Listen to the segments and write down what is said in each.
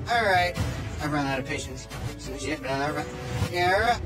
All right. I've run out of patience. As soon as you hit me on that, yeah.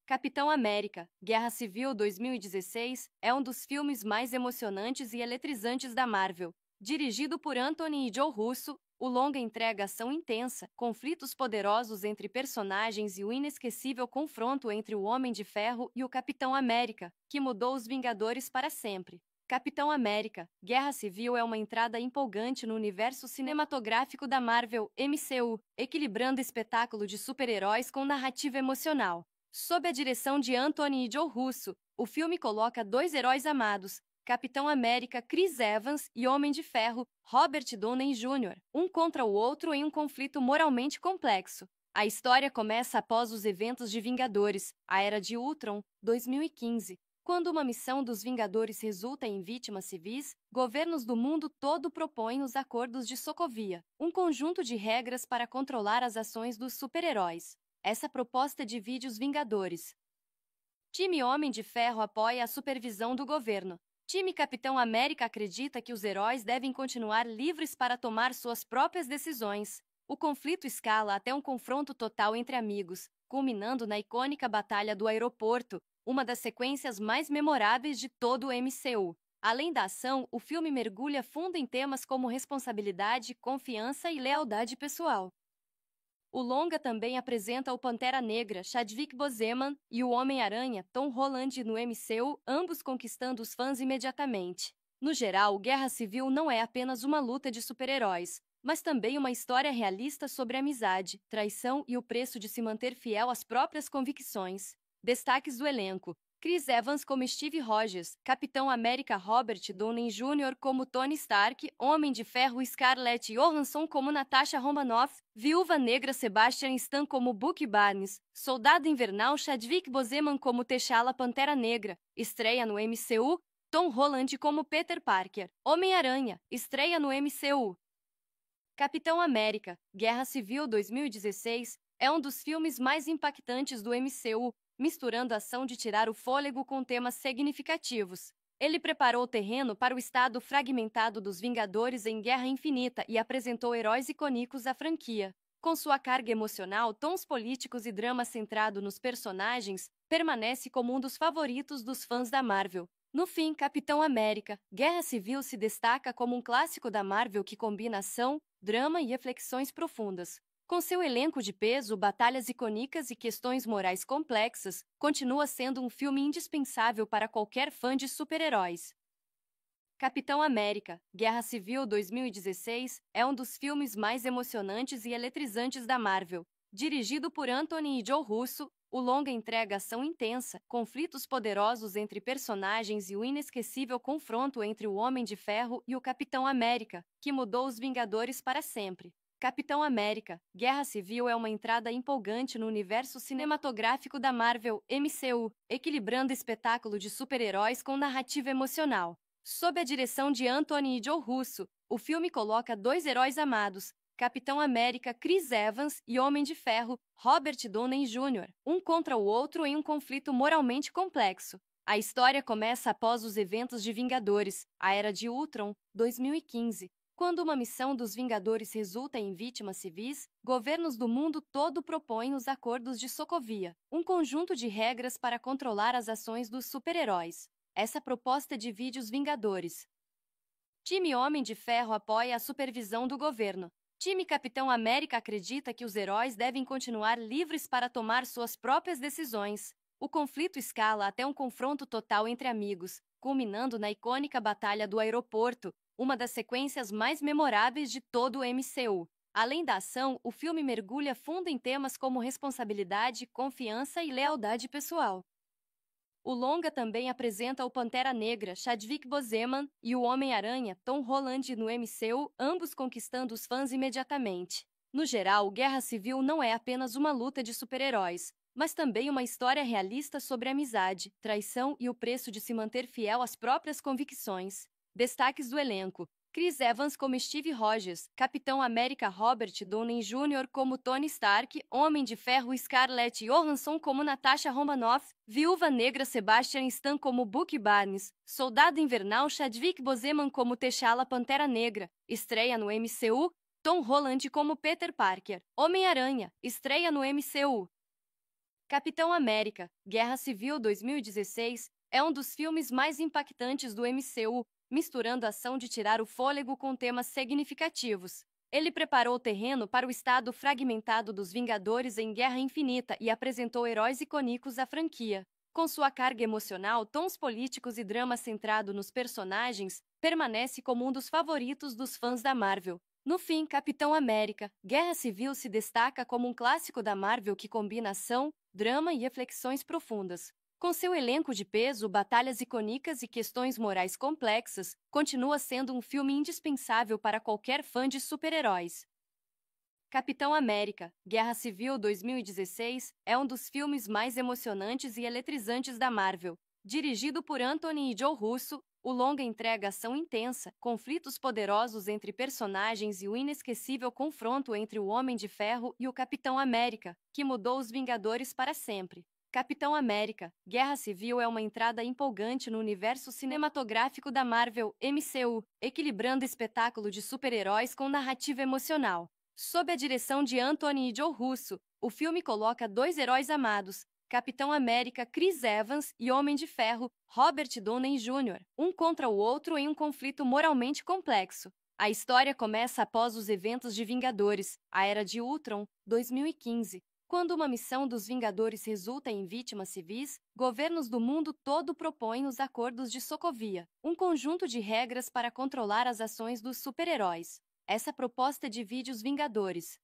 Capitão América, Guerra Civil 2016 é um dos filmes mais emocionantes e eletrizantes da Marvel. Dirigido por Anthony e Joe Russo, o longa entrega ação intensa, conflitos poderosos entre personagens e o inesquecível confronto entre o Homem de Ferro e o Capitão América, que mudou os Vingadores para sempre. Capitão América, Guerra Civil é uma entrada empolgante no universo cinematográfico da Marvel, MCU, equilibrando espetáculo de super-heróis com narrativa emocional. Sob a direção de Anthony e Joe Russo, o filme coloca dois heróis amados, Capitão América Chris Evans e Homem de Ferro Robert Downey Jr., um contra o outro em um conflito moralmente complexo. A história começa após os eventos de Vingadores, a Era de Ultron, 2015. Quando uma missão dos Vingadores resulta em vítimas civis, governos do mundo todo propõem os Acordos de Sokovia, um conjunto de regras para controlar as ações dos super-heróis. Essa proposta divide os Vingadores. Time Homem de Ferro apoia a supervisão do governo. Time Capitão América acredita que os heróis devem continuar livres para tomar suas próprias decisões. O conflito escala até um confronto total entre amigos, culminando na icônica Batalha do Aeroporto, uma das sequências mais memoráveis de todo o MCU. Além da ação, o filme mergulha fundo em temas como responsabilidade, confiança e lealdade pessoal. O longa também apresenta o Pantera Negra, Chadwick Boseman, e o Homem-Aranha, Tom Holland no MCU, ambos conquistando os fãs imediatamente. No geral, Guerra Civil não é apenas uma luta de super-heróis, mas também uma história realista sobre amizade, traição e o preço de se manter fiel às próprias convicções. Destaques do elenco: Chris Evans como Steve Rogers, Capitão América Robert Downey Jr. como Tony Stark, Homem de Ferro Scarlett Johansson como Natasha Romanoff, Viúva Negra Sebastian Stan como Bucky Barnes, Soldado Invernal Chadwick Boseman como T'Challa Pantera Negra, estreia no MCU, Tom Holland como Peter Parker, Homem-Aranha, estreia no MCU. Capitão América, Guerra Civil 2016 é um dos filmes mais impactantes do MCU, misturando ação de tirar o fôlego com temas significativos. Ele preparou o terreno para o estado fragmentado dos Vingadores em Guerra Infinita e apresentou heróis icônicos à franquia. Com sua carga emocional, tons políticos e drama centrado nos personagens, permanece como um dos favoritos dos fãs da Marvel. No fim, Capitão América, Guerra Civil se destaca como um clássico da Marvel que combina ação, drama e reflexões profundas. Com seu elenco de peso, batalhas icônicas e questões morais complexas, continua sendo um filme indispensável para qualquer fã de super-heróis. Capitão América, Guerra Civil 2016 é um dos filmes mais emocionantes e eletrizantes da Marvel. Dirigido por Anthony e Joe Russo, o longa entrega ação intensa, conflitos poderosos entre personagens e o inesquecível confronto entre o Homem de Ferro e o Capitão América, que mudou os Vingadores para sempre. Capitão América, Guerra Civil é uma entrada empolgante no universo cinematográfico da Marvel, MCU, equilibrando espetáculo de super-heróis com narrativa emocional. Sob a direção de Anthony e Joe Russo, o filme coloca dois heróis amados, Capitão América Chris Evans e Homem de Ferro Robert Downey Jr., um contra o outro em um conflito moralmente complexo. A história começa após os eventos de Vingadores, a Era de Ultron, 2015. Quando uma missão dos Vingadores resulta em vítimas civis, governos do mundo todo propõem os Acordos de Sokovia, um conjunto de regras para controlar as ações dos super-heróis. Essa proposta divide os Vingadores. Time Homem de Ferro apoia a supervisão do governo. Time Capitão América acredita que os heróis devem continuar livres para tomar suas próprias decisões. O conflito escala até um confronto total entre amigos, culminando na icônica Batalha do Aeroporto, uma das sequências mais memoráveis de todo o MCU. Além da ação, o filme mergulha fundo em temas como responsabilidade, confiança e lealdade pessoal. O longa também apresenta o Pantera Negra, Chadwick Boseman, e o Homem-Aranha, Tom Holland no MCU, ambos conquistando os fãs imediatamente. No geral, Guerra Civil não é apenas uma luta de super-heróis, mas também uma história realista sobre amizade, traição e o preço de se manter fiel às próprias convicções. Destaques do elenco: Chris Evans como Steve Rogers, Capitão América Robert Downey Jr. como Tony Stark, Homem de Ferro Scarlett Johansson como Natasha Romanoff, Viúva Negra Sebastian Stan como Bucky Barnes, Soldado Invernal Chadwick Boseman como T'Challa Pantera Negra, estreia no MCU, Tom Holland como Peter Parker, Homem-Aranha, estreia no MCU. Capitão América, Guerra Civil 2016, é um dos filmes mais impactantes do MCU, misturando ação de tirar o fôlego com temas significativos. Ele preparou o terreno para o estado fragmentado dos Vingadores em Guerra Infinita e apresentou heróis icônicos à franquia. Com sua carga emocional, tons políticos e drama centrado nos personagens, permanece como um dos favoritos dos fãs da Marvel. No fim, Capitão América, Guerra Civil se destaca como um clássico da Marvel que combina ação, drama e reflexões profundas. Com seu elenco de peso, batalhas icônicas e questões morais complexas, continua sendo um filme indispensável para qualquer fã de super-heróis. Capitão América, Guerra Civil 2016, é um dos filmes mais emocionantes e eletrizantes da Marvel. Dirigido por Anthony e Joe Russo, o longa entrega ação intensa, conflitos poderosos entre personagens e o inesquecível confronto entre o Homem de Ferro e o Capitão América, que mudou os Vingadores para sempre. Capitão América, Guerra Civil é uma entrada empolgante no universo cinematográfico da Marvel, MCU, equilibrando espetáculo de super-heróis com narrativa emocional. Sob a direção de Anthony e Joe Russo, o filme coloca dois heróis amados, Capitão América Chris Evans e Homem de Ferro Robert Downey Jr., um contra o outro em um conflito moralmente complexo. A história começa após os eventos de Vingadores, a Era de Ultron, 2015. Quando uma missão dos Vingadores resulta em vítimas civis, governos do mundo todo propõem os Acordos de Sokovia, um conjunto de regras para controlar as ações dos super-heróis. Essa proposta divide os Vingadores.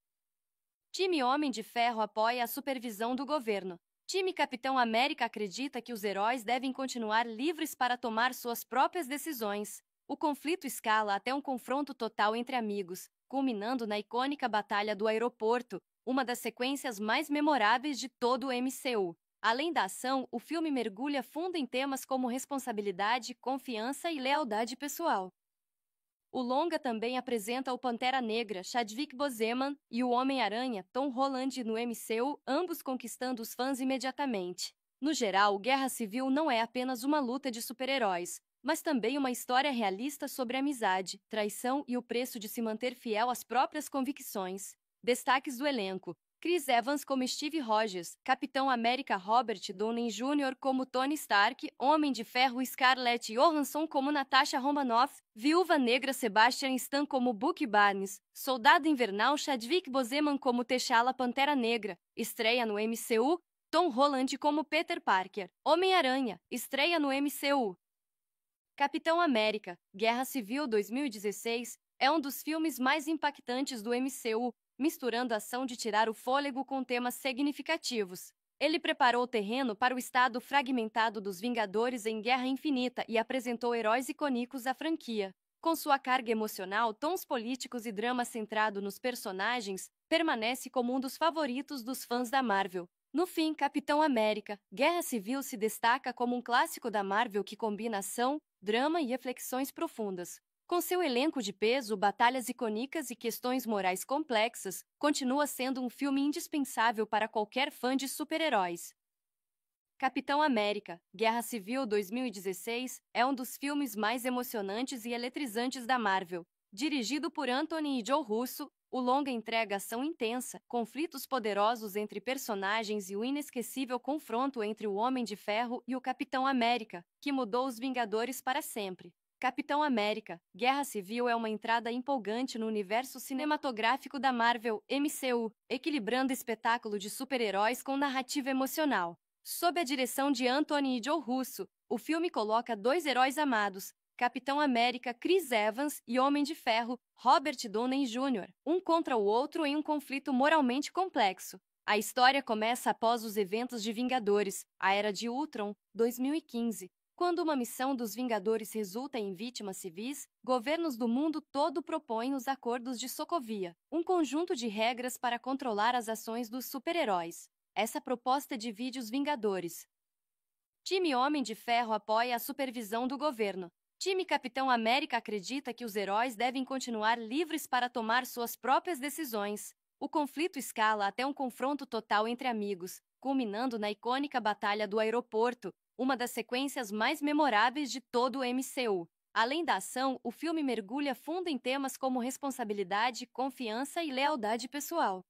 Time Homem de Ferro apoia a supervisão do governo. Time Capitão América acredita que os heróis devem continuar livres para tomar suas próprias decisões. O conflito escala até um confronto total entre amigos, culminando na icônica Batalha do Aeroporto, uma das sequências mais memoráveis de todo o MCU. Além da ação, o filme mergulha fundo em temas como responsabilidade, confiança e lealdade pessoal. O longa também apresenta o Pantera Negra, Chadwick Boseman, e o Homem-Aranha, Tom Holland no MCU, ambos conquistando os fãs imediatamente. No geral, Guerra Civil não é apenas uma luta de super-heróis, mas também uma história realista sobre amizade, traição e o preço de se manter fiel às próprias convicções. Destaques do elenco: Chris Evans como Steve Rogers, Capitão América Robert Downey Jr. como Tony Stark, Homem de Ferro Scarlett Johansson como Natasha Romanoff, Viúva Negra Sebastian Stan como Bucky Barnes, Soldado Invernal Chadwick Boseman como T'Challa Pantera Negra, estreia no MCU, Tom Holland como Peter Parker, Homem-Aranha, estreia no MCU. Capitão América, Guerra Civil 2016, é um dos filmes mais impactantes do MCU, misturando a ação de tirar o fôlego com temas significativos. Ele preparou o terreno para o estado fragmentado dos Vingadores em Guerra Infinita e apresentou heróis icônicos à franquia. Com sua carga emocional, tons políticos e drama centrado nos personagens, permanece como um dos favoritos dos fãs da Marvel. No fim, Capitão América, Guerra Civil se destaca como um clássico da Marvel que combina ação, drama e reflexões profundas. Com seu elenco de peso, batalhas icônicas e questões morais complexas, continua sendo um filme indispensável para qualquer fã de super-heróis. Capitão América, Guerra Civil 2016, é um dos filmes mais emocionantes e eletrizantes da Marvel. Dirigido por Anthony e Joe Russo, o longa entrega ação intensa, conflitos poderosos entre personagens e o inesquecível confronto entre o Homem de Ferro e o Capitão América, que mudou os Vingadores para sempre. Capitão América, Guerra Civil é uma entrada empolgante no universo cinematográfico da Marvel, MCU, equilibrando espetáculo de super-heróis com narrativa emocional. Sob a direção de Anthony e Joe Russo, o filme coloca dois heróis amados, Capitão América Chris Evans e Homem de Ferro Robert Downey Jr., um contra o outro em um conflito moralmente complexo. A história começa após os eventos de Vingadores, a Era de Ultron, 2015. Quando uma missão dos Vingadores resulta em vítimas civis, governos do mundo todo propõem os Acordos de Sokovia, um conjunto de regras para controlar as ações dos super-heróis. Essa proposta divide os Vingadores. Time Homem de Ferro apoia a supervisão do governo. Time Capitão América acredita que os heróis devem continuar livres para tomar suas próprias decisões. O conflito escala até um confronto total entre amigos, culminando na icônica Batalha do Aeroporto, uma das sequências mais memoráveis de todo o MCU. Além da ação, o filme mergulha fundo em temas como responsabilidade, confiança e lealdade pessoal.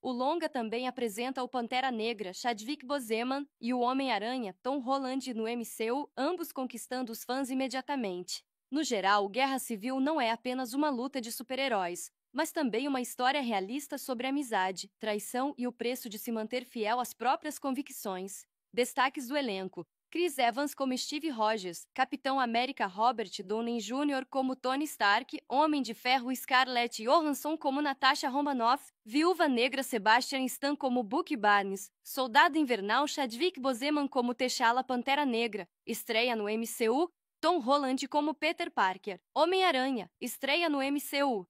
O longa também apresenta o Pantera Negra, Chadwick Boseman, e o Homem-Aranha, Tom Holland, no MCU, ambos conquistando os fãs imediatamente. No geral, Guerra Civil não é apenas uma luta de super-heróis, mas também uma história realista sobre amizade, traição e o preço de se manter fiel às próprias convicções. Destaques do elenco: Chris Evans como Steve Rogers, Capitão América Robert Downey Jr. como Tony Stark, Homem de Ferro Scarlett Johansson como Natasha Romanoff, Viúva Negra Sebastian Stan como Bucky Barnes, Soldado Invernal Chadwick Boseman como T'Challa Pantera Negra, estreia no MCU, Tom Holland como Peter Parker, Homem-Aranha, estreia no MCU.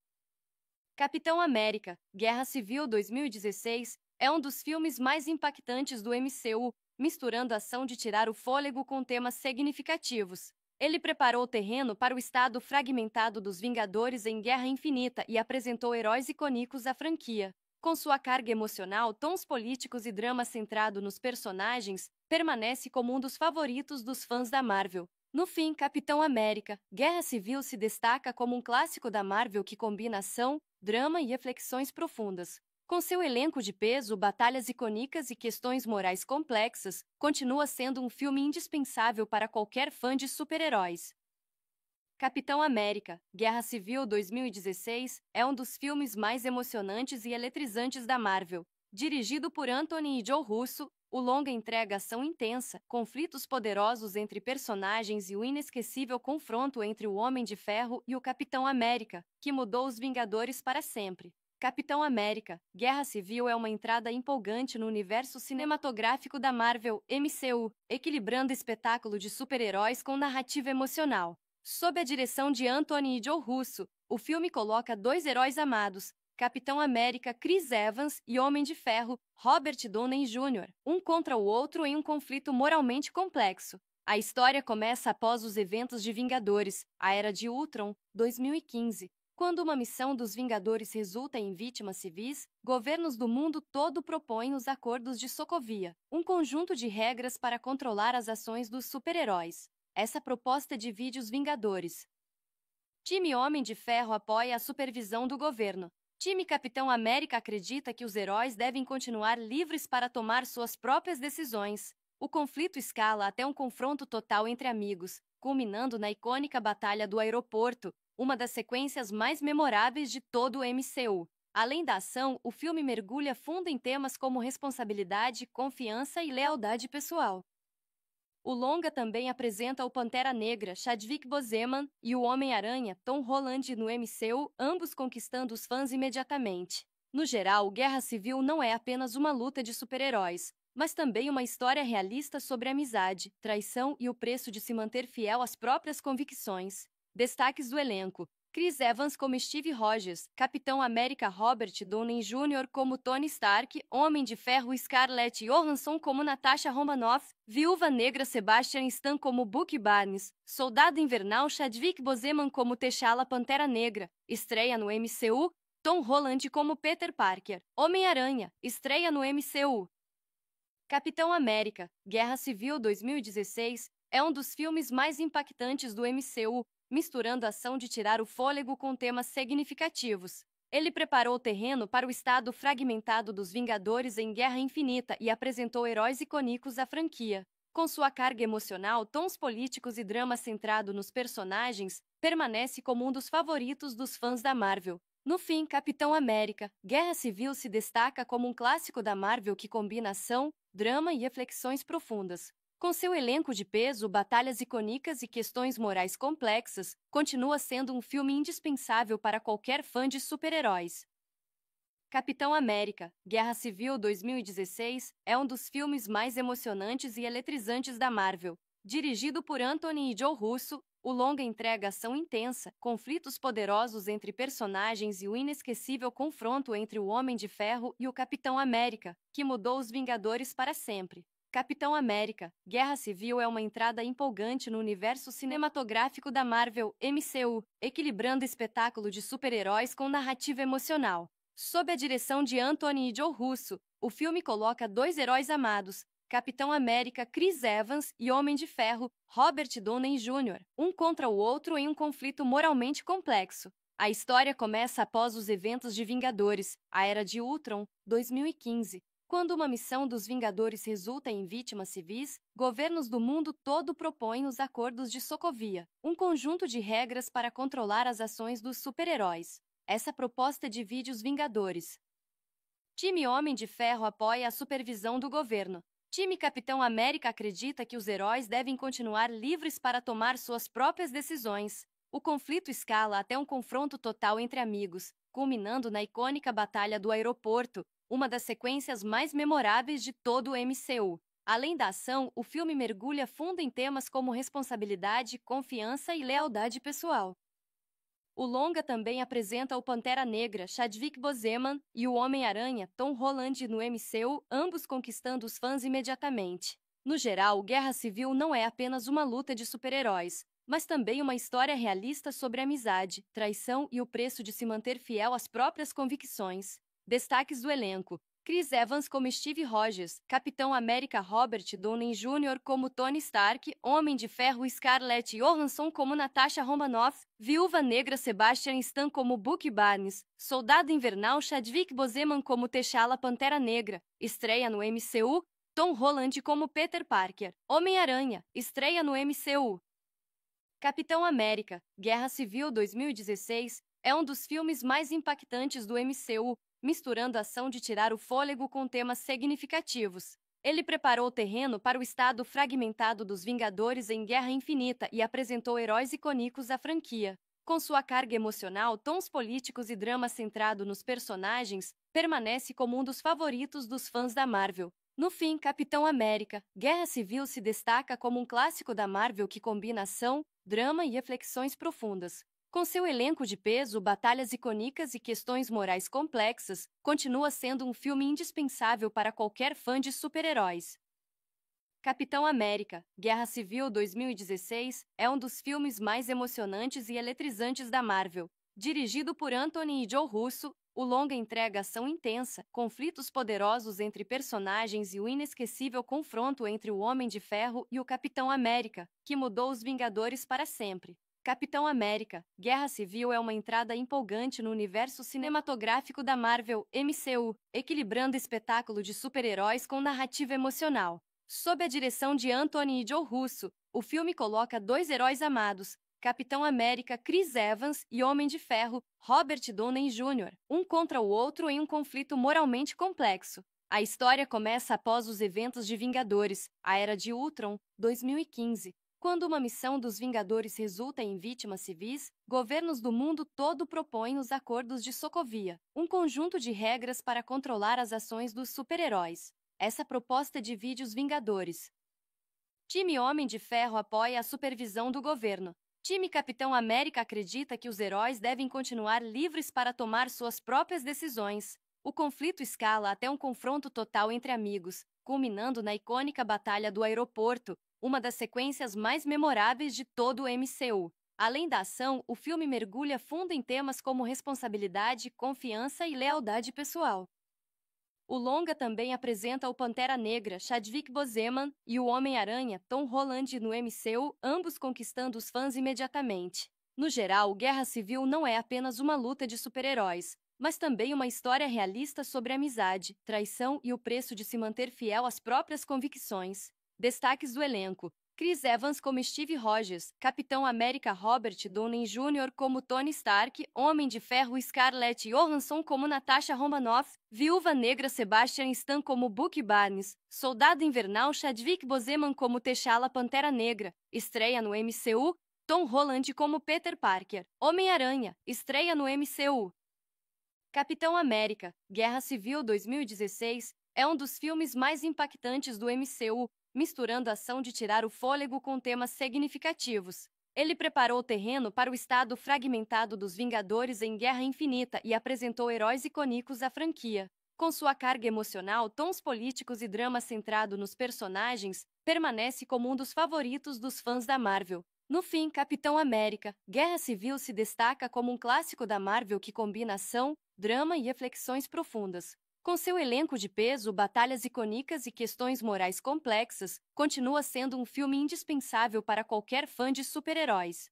Capitão América, Guerra Civil 2016, é um dos filmes mais impactantes do MCU, misturando a ação de tirar o fôlego com temas significativos. Ele preparou o terreno para o estado fragmentado dos Vingadores em Guerra Infinita e apresentou heróis icônicos à franquia. Com sua carga emocional, tons políticos e drama centrado nos personagens, permanece como um dos favoritos dos fãs da Marvel. No fim, Capitão América, Guerra Civil se destaca como um clássico da Marvel que combina ação, drama e reflexões profundas. Com seu elenco de peso, batalhas icônicas e questões morais complexas, continua sendo um filme indispensável para qualquer fã de super-heróis. Capitão América, Guerra Civil 2016, é um dos filmes mais emocionantes e eletrizantes da Marvel. Dirigido por Anthony e Joe Russo, o longa entrega ação intensa, conflitos poderosos entre personagens e o inesquecível confronto entre o Homem de Ferro e o Capitão América, que mudou os Vingadores para sempre. Capitão América, Guerra Civil é uma entrada empolgante no universo cinematográfico da Marvel, MCU, equilibrando espetáculo de super-heróis com narrativa emocional. Sob a direção de Anthony e Joe Russo, o filme coloca dois heróis amados, Capitão América Chris Evans e Homem de Ferro Robert Downey Jr., um contra o outro em um conflito moralmente complexo. A história começa após os eventos de Vingadores, a Era de Ultron, 2015. Quando uma missão dos Vingadores resulta em vítimas civis, governos do mundo todo propõem os Acordos de Sokovia, um conjunto de regras para controlar as ações dos super-heróis. Essa proposta divide os Vingadores. Time Homem de Ferro apoia a supervisão do governo. Time Capitão América acredita que os heróis devem continuar livres para tomar suas próprias decisões. O conflito escala até um confronto total entre amigos, culminando na icônica Batalha do Aeroporto, uma das sequências mais memoráveis de todo o MCU. Além da ação, o filme mergulha fundo em temas como responsabilidade, confiança e lealdade pessoal. O longa também apresenta o Pantera Negra, Chadwick Boseman, e o Homem-Aranha, Tom Holland, no MCU, ambos conquistando os fãs imediatamente. No geral, Guerra Civil não é apenas uma luta de super-heróis, mas também uma história realista sobre amizade, traição e o preço de se manter fiel às próprias convicções. Destaques do elenco: Chris Evans como Steve Rogers, Capitão América Robert Downey Jr. como Tony Stark, Homem de Ferro Scarlett Johansson como Natasha Romanoff, Viúva Negra Sebastian Stan como Bucky Barnes, Soldado Invernal Chadwick Boseman como T'Challa Pantera Negra, estreia no MCU, Tom Holland como Peter Parker, Homem-Aranha, estreia no MCU. Capitão América, Guerra Civil 2016, é um dos filmes mais impactantes do MCU, misturando a ação de tirar o fôlego com temas significativos. Ele preparou o terreno para o estado fragmentado dos Vingadores em Guerra Infinita e apresentou heróis icônicos à franquia. Com sua carga emocional, tons políticos e drama centrado nos personagens, permanece como um dos favoritos dos fãs da Marvel. No fim, Capitão América, Guerra Civil se destaca como um clássico da Marvel que combina ação, drama e reflexões profundas. Com seu elenco de peso, batalhas icônicas e questões morais complexas, continua sendo um filme indispensável para qualquer fã de super-heróis. Capitão América, Guerra Civil 2016, é um dos filmes mais emocionantes e eletrizantes da Marvel. Dirigido por Anthony e Joe Russo, o longa entrega ação intensa, conflitos poderosos entre personagens e o inesquecível confronto entre o Homem de Ferro e o Capitão América, que mudou os Vingadores para sempre. Capitão América, Guerra Civil é uma entrada empolgante no universo cinematográfico da Marvel, MCU, equilibrando espetáculo de super-heróis com narrativa emocional. Sob a direção de Anthony e Joe Russo, o filme coloca dois heróis amados, Capitão América Chris Evans e Homem de Ferro Robert Downey Jr., um contra o outro em um conflito moralmente complexo. A história começa após os eventos de Vingadores, a Era de Ultron, 2015. Quando uma missão dos Vingadores resulta em vítimas civis, governos do mundo todo propõem os Acordos de Sokovia, um conjunto de regras para controlar as ações dos super-heróis. Essa proposta divide os Vingadores. Time Homem de Ferro apoia a supervisão do governo. Time Capitão América acredita que os heróis devem continuar livres para tomar suas próprias decisões. O conflito escala até um confronto total entre amigos, culminando na icônica Batalha do Aeroporto, uma das sequências mais memoráveis de todo o MCU. Além da ação, o filme mergulha fundo em temas como responsabilidade, confiança e lealdade pessoal. O longa também apresenta o Pantera Negra, Chadwick Boseman, e o Homem-Aranha, Tom Holland no MCU, ambos conquistando os fãs imediatamente. No geral, Guerra Civil não é apenas uma luta de super-heróis, mas também uma história realista sobre amizade, traição e o preço de se manter fiel às próprias convicções. Destaques do elenco: Chris Evans como Steve Rogers, Capitão América Robert Downey Jr. como Tony Stark, Homem de Ferro Scarlett Johansson como Natasha Romanoff, Viúva Negra Sebastian Stan como Bucky Barnes, Soldado Invernal Chadwick Boseman como T'Challa Pantera Negra, estreia no MCU, Tom Holland como Peter Parker, Homem-Aranha, estreia no MCU. Capitão América, Guerra Civil 2016, é um dos filmes mais impactantes do MCU, misturando a ação de tirar o fôlego com temas significativos. Ele preparou o terreno para o estado fragmentado dos Vingadores em Guerra Infinita e apresentou heróis icônicos à franquia. Com sua carga emocional, tons políticos e drama centrado nos personagens, permanece como um dos favoritos dos fãs da Marvel. No fim, Capitão América, Guerra Civil se destaca como um clássico da Marvel que combina ação, drama e reflexões profundas. Com seu elenco de peso, batalhas icônicas e questões morais complexas, continua sendo um filme indispensável para qualquer fã de super-heróis. Capitão América, Guerra Civil 2016, é um dos filmes mais emocionantes e eletrizantes da Marvel. Dirigido por Anthony e Joe Russo, o longa entrega ação intensa, conflitos poderosos entre personagens e o inesquecível confronto entre o Homem de Ferro e o Capitão América, que mudou os Vingadores para sempre. Capitão América, Guerra Civil é uma entrada empolgante no universo cinematográfico da Marvel, MCU, equilibrando espetáculo de super-heróis com narrativa emocional. Sob a direção de Anthony e Joe Russo, o filme coloca dois heróis amados, Capitão América Chris Evans e Homem de Ferro Robert Downey Jr., um contra o outro em um conflito moralmente complexo. A história começa após os eventos de Vingadores, a Era de Ultron, 2015. Quando uma missão dos Vingadores resulta em vítimas civis, governos do mundo todo propõem os Acordos de Sokovia, um conjunto de regras para controlar as ações dos super-heróis. Essa proposta divide os Vingadores. Time Homem de Ferro apoia a supervisão do governo. Time Capitão América acredita que os heróis devem continuar livres para tomar suas próprias decisões. O conflito escala até um confronto total entre amigos, culminando na icônica Batalha do Aeroporto, uma das sequências mais memoráveis de todo o MCU. Além da ação, o filme mergulha fundo em temas como responsabilidade, confiança e lealdade pessoal. O longa também apresenta o Pantera Negra, Chadwick Boseman, e o Homem-Aranha, Tom Holland no MCU, ambos conquistando os fãs imediatamente. No geral, Guerra Civil não é apenas uma luta de super-heróis, mas também uma história realista sobre amizade, traição e o preço de se manter fiel às próprias convicções. Destaques do elenco: Chris Evans como Steve Rogers, Capitão América Robert Downey Jr. como Tony Stark, Homem de Ferro Scarlett Johansson como Natasha Romanoff, Viúva Negra Sebastian Stan como Bucky Barnes, Soldado Invernal Chadwick Boseman como T'Challa Pantera Negra, estreia no MCU, Tom Holland como Peter Parker, Homem-Aranha, estreia no MCU. Capitão América, Guerra Civil 2016, é um dos filmes mais impactantes do MCU, misturando a ação de tirar o fôlego com temas significativos. Ele preparou o terreno para o estado fragmentado dos Vingadores em Guerra Infinita e apresentou heróis icônicos à franquia. Com sua carga emocional, tons políticos e drama centrado nos personagens, permanece como um dos favoritos dos fãs da Marvel. No fim, Capitão América, Guerra Civil se destaca como um clássico da Marvel que combina ação, drama e reflexões profundas. Com seu elenco de peso, batalhas icônicas e questões morais complexas, continua sendo um filme indispensável para qualquer fã de super-heróis.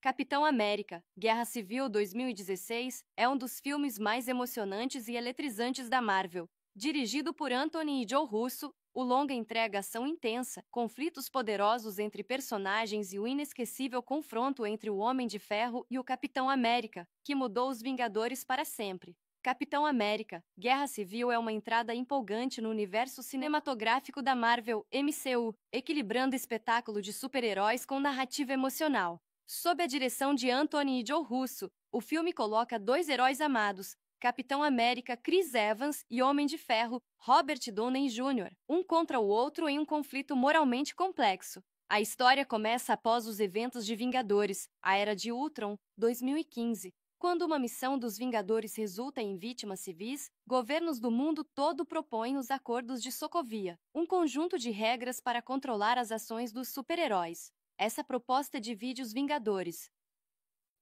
Capitão América, Guerra Civil 2016 é um dos filmes mais emocionantes e eletrizantes da Marvel. Dirigido por Anthony e Joe Russo, o longa entrega ação intensa, conflitos poderosos entre personagens e o inesquecível confronto entre o Homem de Ferro e o Capitão América, que mudou os Vingadores para sempre. Capitão América, Guerra Civil é uma entrada empolgante no universo cinematográfico da Marvel, MCU, equilibrando espetáculo de super-heróis com narrativa emocional. Sob a direção de Anthony e Joe Russo, o filme coloca dois heróis amados, Capitão América Chris Evans e Homem de Ferro Robert Downey Jr., um contra o outro em um conflito moralmente complexo. A história começa após os eventos de Vingadores, a Era de Ultron, 2015. Quando uma missão dos Vingadores resulta em vítimas civis, governos do mundo todo propõem os Acordos de Sokovia, um conjunto de regras para controlar as ações dos super-heróis. Essa proposta divide os Vingadores.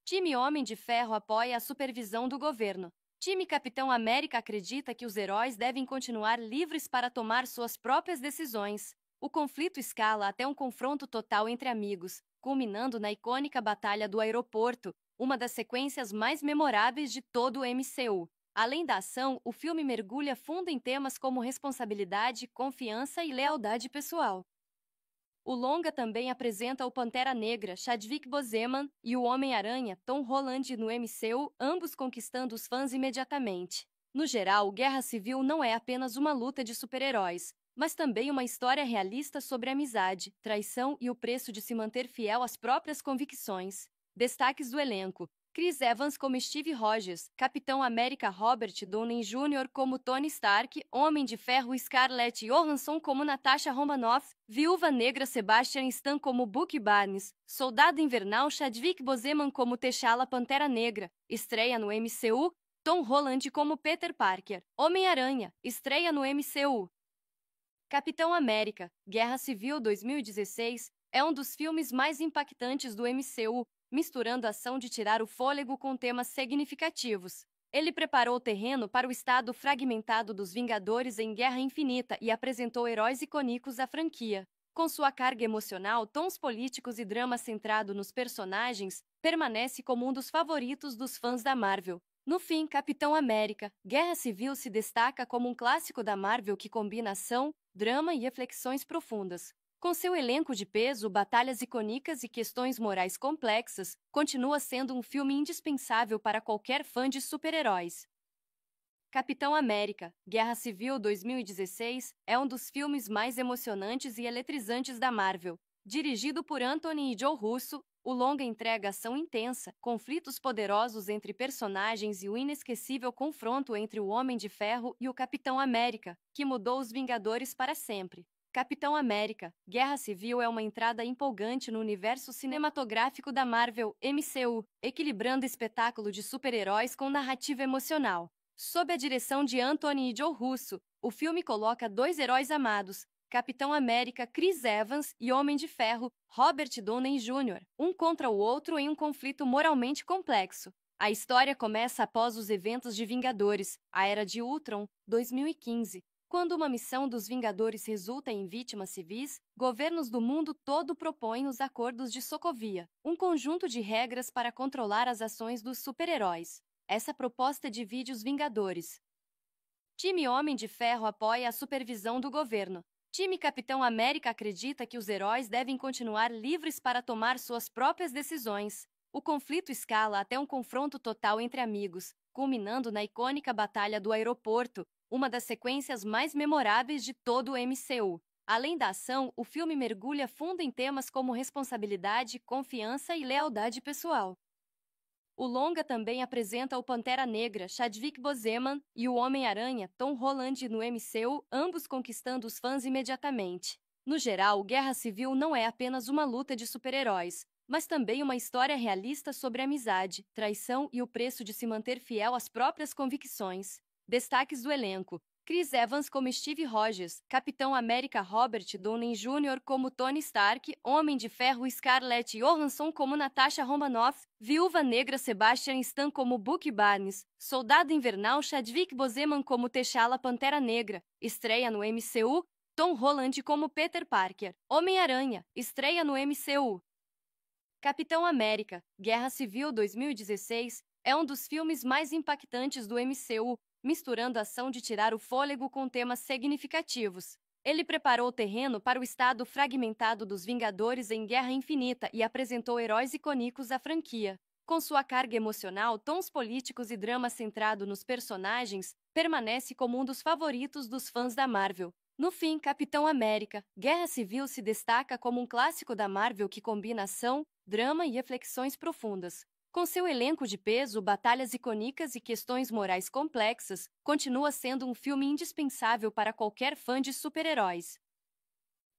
Time Homem de Ferro apoia a supervisão do governo. Time Capitão América acredita que os heróis devem continuar livres para tomar suas próprias decisões. O conflito escala até um confronto total entre amigos, culminando na icônica Batalha do Aeroporto, uma das sequências mais memoráveis de todo o MCU. Além da ação, o filme mergulha fundo em temas como responsabilidade, confiança e lealdade pessoal. O longa também apresenta o Pantera Negra, Chadwick Boseman, e o Homem-Aranha, Tom Holland no MCU, ambos conquistando os fãs imediatamente. No geral, Guerra Civil não é apenas uma luta de super-heróis, mas também uma história realista sobre amizade, traição e o preço de se manter fiel às próprias convicções. Destaques do elenco: Chris Evans como Steve Rogers, Capitão América Robert Downey Jr. como Tony Stark, Homem de Ferro Scarlett Johansson como Natasha Romanoff, Viúva Negra Sebastian Stan como Bucky Barnes, Soldado Invernal Chadwick Boseman como T'Challa Pantera Negra, estreia no MCU, Tom Holland como Peter Parker, Homem-Aranha, estreia no MCU. Capitão América, Guerra Civil 2016 é um dos filmes mais impactantes do MCU, misturando a ação de tirar o fôlego com temas significativos. Ele preparou o terreno para o estado fragmentado dos Vingadores em Guerra Infinita e apresentou heróis icônicos à franquia. Com sua carga emocional, tons políticos e drama centrado nos personagens, permanece como um dos favoritos dos fãs da Marvel. No fim, Capitão América, Guerra Civil se destaca como um clássico da Marvel que combina ação, drama e reflexões profundas. Com seu elenco de peso, batalhas icônicas e questões morais complexas, continua sendo um filme indispensável para qualquer fã de super-heróis. Capitão América, Guerra Civil 2016 é um dos filmes mais emocionantes e eletrizantes da Marvel. Dirigido por Anthony e Joe Russo, o longa entrega ação intensa, conflitos poderosos entre personagens e o inesquecível confronto entre o Homem de Ferro e o Capitão América, que mudou os Vingadores para sempre. Capitão América, Guerra Civil é uma entrada empolgante no universo cinematográfico da Marvel, MCU, equilibrando espetáculo de super-heróis com narrativa emocional. Sob a direção de Anthony e Joe Russo, o filme coloca dois heróis amados, Capitão América Chris Evans e Homem de Ferro Robert Downey Jr., um contra o outro em um conflito moralmente complexo. A história começa após os eventos de Vingadores, a Era de Ultron, 2015. Quando uma missão dos Vingadores resulta em vítimas civis, governos do mundo todo propõem os Acordos de Sokovia, um conjunto de regras para controlar as ações dos super-heróis. Essa proposta divide os Vingadores. Time Homem de Ferro apoia a supervisão do governo. Time Capitão América acredita que os heróis devem continuar livres para tomar suas próprias decisões. O conflito escala até um confronto total entre amigos, culminando na icônica Batalha do Aeroporto, uma das sequências mais memoráveis de todo o MCU. Além da ação, o filme mergulha fundo em temas como responsabilidade, confiança e lealdade pessoal. O longa também apresenta o Pantera Negra, Chadwick Boseman, e o Homem-Aranha, Tom Holland no MCU, ambos conquistando os fãs imediatamente. No geral, Guerra Civil não é apenas uma luta de super-heróis, mas também uma história realista sobre amizade, traição e o preço de se manter fiel às próprias convicções. Destaques do elenco: Chris Evans como Steve Rogers, Capitão América Robert Downey Jr. como Tony Stark, Homem de Ferro Scarlett Johansson como Natasha Romanoff, Viúva Negra Sebastian Stan como Bucky Barnes, Soldado Invernal Chadwick Boseman como T'Challa Pantera Negra, estreia no MCU, Tom Holland como Peter Parker, Homem-Aranha, estreia no MCU. Capitão América, Guerra Civil 2016 é um dos filmes mais impactantes do MCU, misturando ação de tirar o fôlego com temas significativos. Ele preparou o terreno para o estado fragmentado dos Vingadores em Guerra Infinita e apresentou heróis icônicos à franquia. Com sua carga emocional, tons políticos e drama centrado nos personagens, permanece como um dos favoritos dos fãs da Marvel. No fim, Capitão América, Guerra Civil se destaca como um clássico da Marvel que combina ação, drama e reflexões profundas. Com seu elenco de peso, batalhas icônicas e questões morais complexas, continua sendo um filme indispensável para qualquer fã de super-heróis.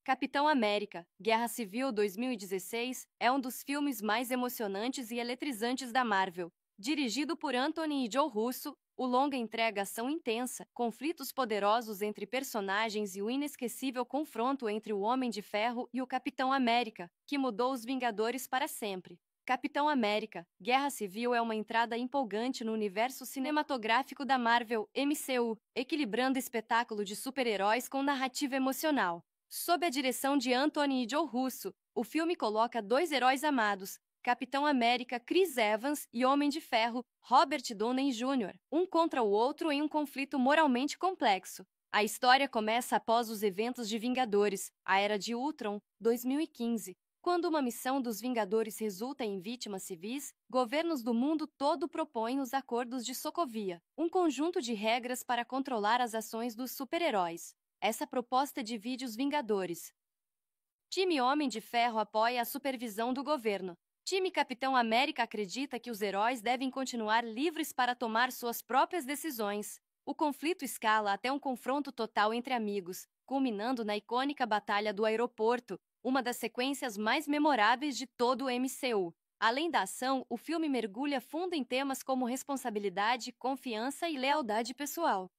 Capitão América, Guerra Civil 2016 é um dos filmes mais emocionantes e eletrizantes da Marvel. Dirigido por Anthony e Joe Russo, o longa entrega ação intensa, conflitos poderosos entre personagens e o inesquecível confronto entre o Homem de Ferro e o Capitão América, que mudou os Vingadores para sempre. Capitão América, Guerra Civil é uma entrada empolgante no universo cinematográfico da Marvel, MCU, equilibrando espetáculo de super-heróis com narrativa emocional. Sob a direção de Anthony e Joe Russo, o filme coloca dois heróis amados, Capitão América Chris Evans e Homem de Ferro Robert Downey Jr., um contra o outro em um conflito moralmente complexo. A história começa após os eventos de Vingadores, a Era de Ultron, 2015. Quando uma missão dos Vingadores resulta em vítimas civis, governos do mundo todo propõem os Acordos de Sokovia, um conjunto de regras para controlar as ações dos super-heróis. Essa proposta divide os Vingadores. Time Homem de Ferro apoia a supervisão do governo. Time Capitão América acredita que os heróis devem continuar livres para tomar suas próprias decisões. O conflito escala até um confronto total entre amigos, culminando na icônica Batalha do Aeroporto, uma das sequências mais memoráveis de todo o MCU. Além da ação, o filme mergulha fundo em temas como responsabilidade, confiança e lealdade pessoal.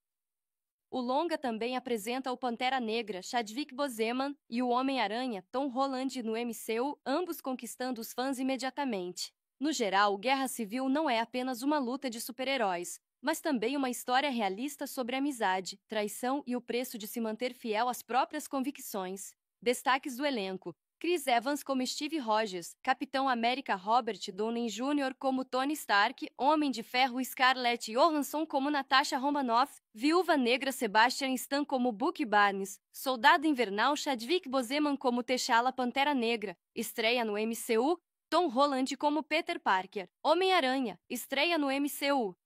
O longa também apresenta o Pantera Negra, Chadwick Boseman, e o Homem-Aranha, Tom Holland no MCU, ambos conquistando os fãs imediatamente. No geral, Guerra Civil não é apenas uma luta de super-heróis, mas também uma história realista sobre amizade, traição e o preço de se manter fiel às próprias convicções. Destaques do elenco: Chris Evans como Steve Rogers, Capitão América Robert Downey Jr. como Tony Stark, Homem de Ferro Scarlett Johansson como Natasha Romanoff, Viúva Negra Sebastian Stan como Bucky Barnes, Soldado Invernal Chadwick Boseman como T'Challa Pantera Negra, estreia no MCU, Tom Holland como Peter Parker, Homem-Aranha, estreia no MCU.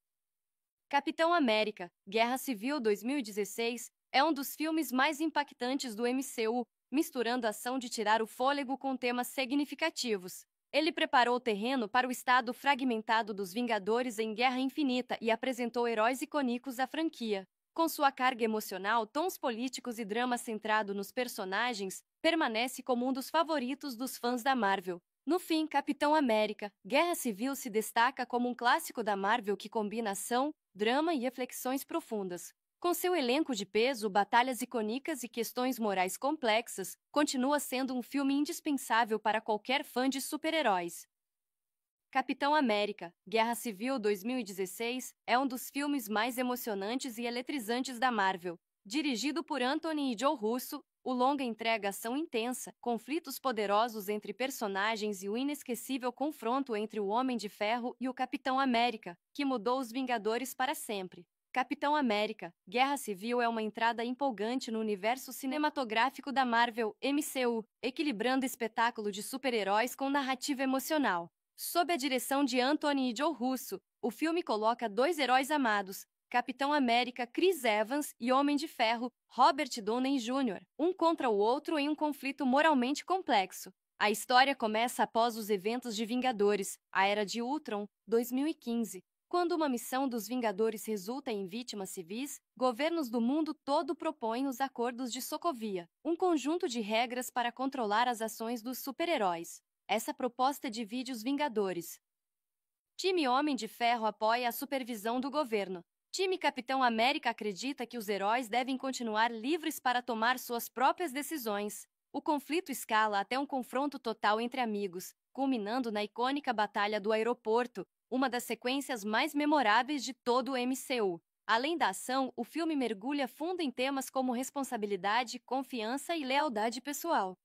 Capitão América, Guerra Civil 2016 é um dos filmes mais impactantes do MCU, misturando a ação de tirar o fôlego com temas significativos. Ele preparou o terreno para o estado fragmentado dos Vingadores em Guerra Infinita e apresentou heróis icônicos à franquia. Com sua carga emocional, tons políticos e drama centrado nos personagens, permanece como um dos favoritos dos fãs da Marvel. No fim, Capitão América, Guerra Civil se destaca como um clássico da Marvel que combina ação, drama e reflexões profundas. Com seu elenco de peso, batalhas icônicas e questões morais complexas, continua sendo um filme indispensável para qualquer fã de super-heróis. Capitão América, Guerra Civil 2016 é um dos filmes mais emocionantes e eletrizantes da Marvel. Dirigido por Anthony e Joe Russo, o longa entrega ação intensa, conflitos poderosos entre personagens e o inesquecível confronto entre o Homem de Ferro e o Capitão América, que mudou os Vingadores para sempre. Capitão América, Guerra Civil é uma entrada empolgante no universo cinematográfico da Marvel, MCU, equilibrando espetáculo de super-heróis com narrativa emocional. Sob a direção de Anthony e Joe Russo, o filme coloca dois heróis amados, Capitão América Chris Evans e Homem de Ferro Robert Downey Jr., um contra o outro em um conflito moralmente complexo. A história começa após os eventos de Vingadores, a Era de Ultron, 2015. Quando uma missão dos Vingadores resulta em vítimas civis, governos do mundo todo propõem os Acordos de Sokovia, um conjunto de regras para controlar as ações dos super-heróis. Essa proposta divide os Vingadores. Time Homem de Ferro apoia a supervisão do governo. Time Capitão América acredita que os heróis devem continuar livres para tomar suas próprias decisões. O conflito escala até um confronto total entre amigos, culminando na icônica Batalha do Aeroporto, uma das sequências mais memoráveis de todo o MCU. Além da ação, o filme mergulha fundo em temas como responsabilidade, confiança e lealdade pessoal.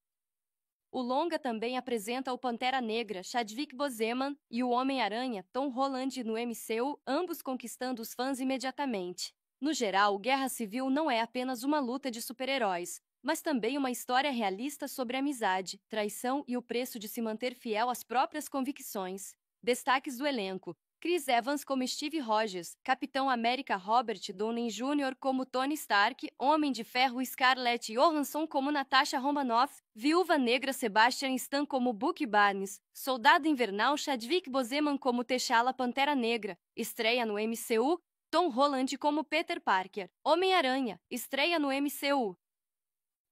O longa também apresenta o Pantera Negra, Chadwick Boseman, e o Homem-Aranha, Tom Holland, no MCU, ambos conquistando os fãs imediatamente. No geral, Guerra Civil não é apenas uma luta de super-heróis, mas também uma história realista sobre amizade, traição e o preço de se manter fiel às próprias convicções. Destaques do elenco: Chris Evans como Steve Rogers, Capitão América Robert Downey Jr. como Tony Stark, Homem de Ferro Scarlett Johansson como Natasha Romanoff, Viúva Negra Sebastian Stan como Bucky Barnes, Soldado Invernal Chadwick Boseman como T'Challa Pantera Negra, estreia no MCU, Tom Holland como Peter Parker, Homem-Aranha, estreia no MCU.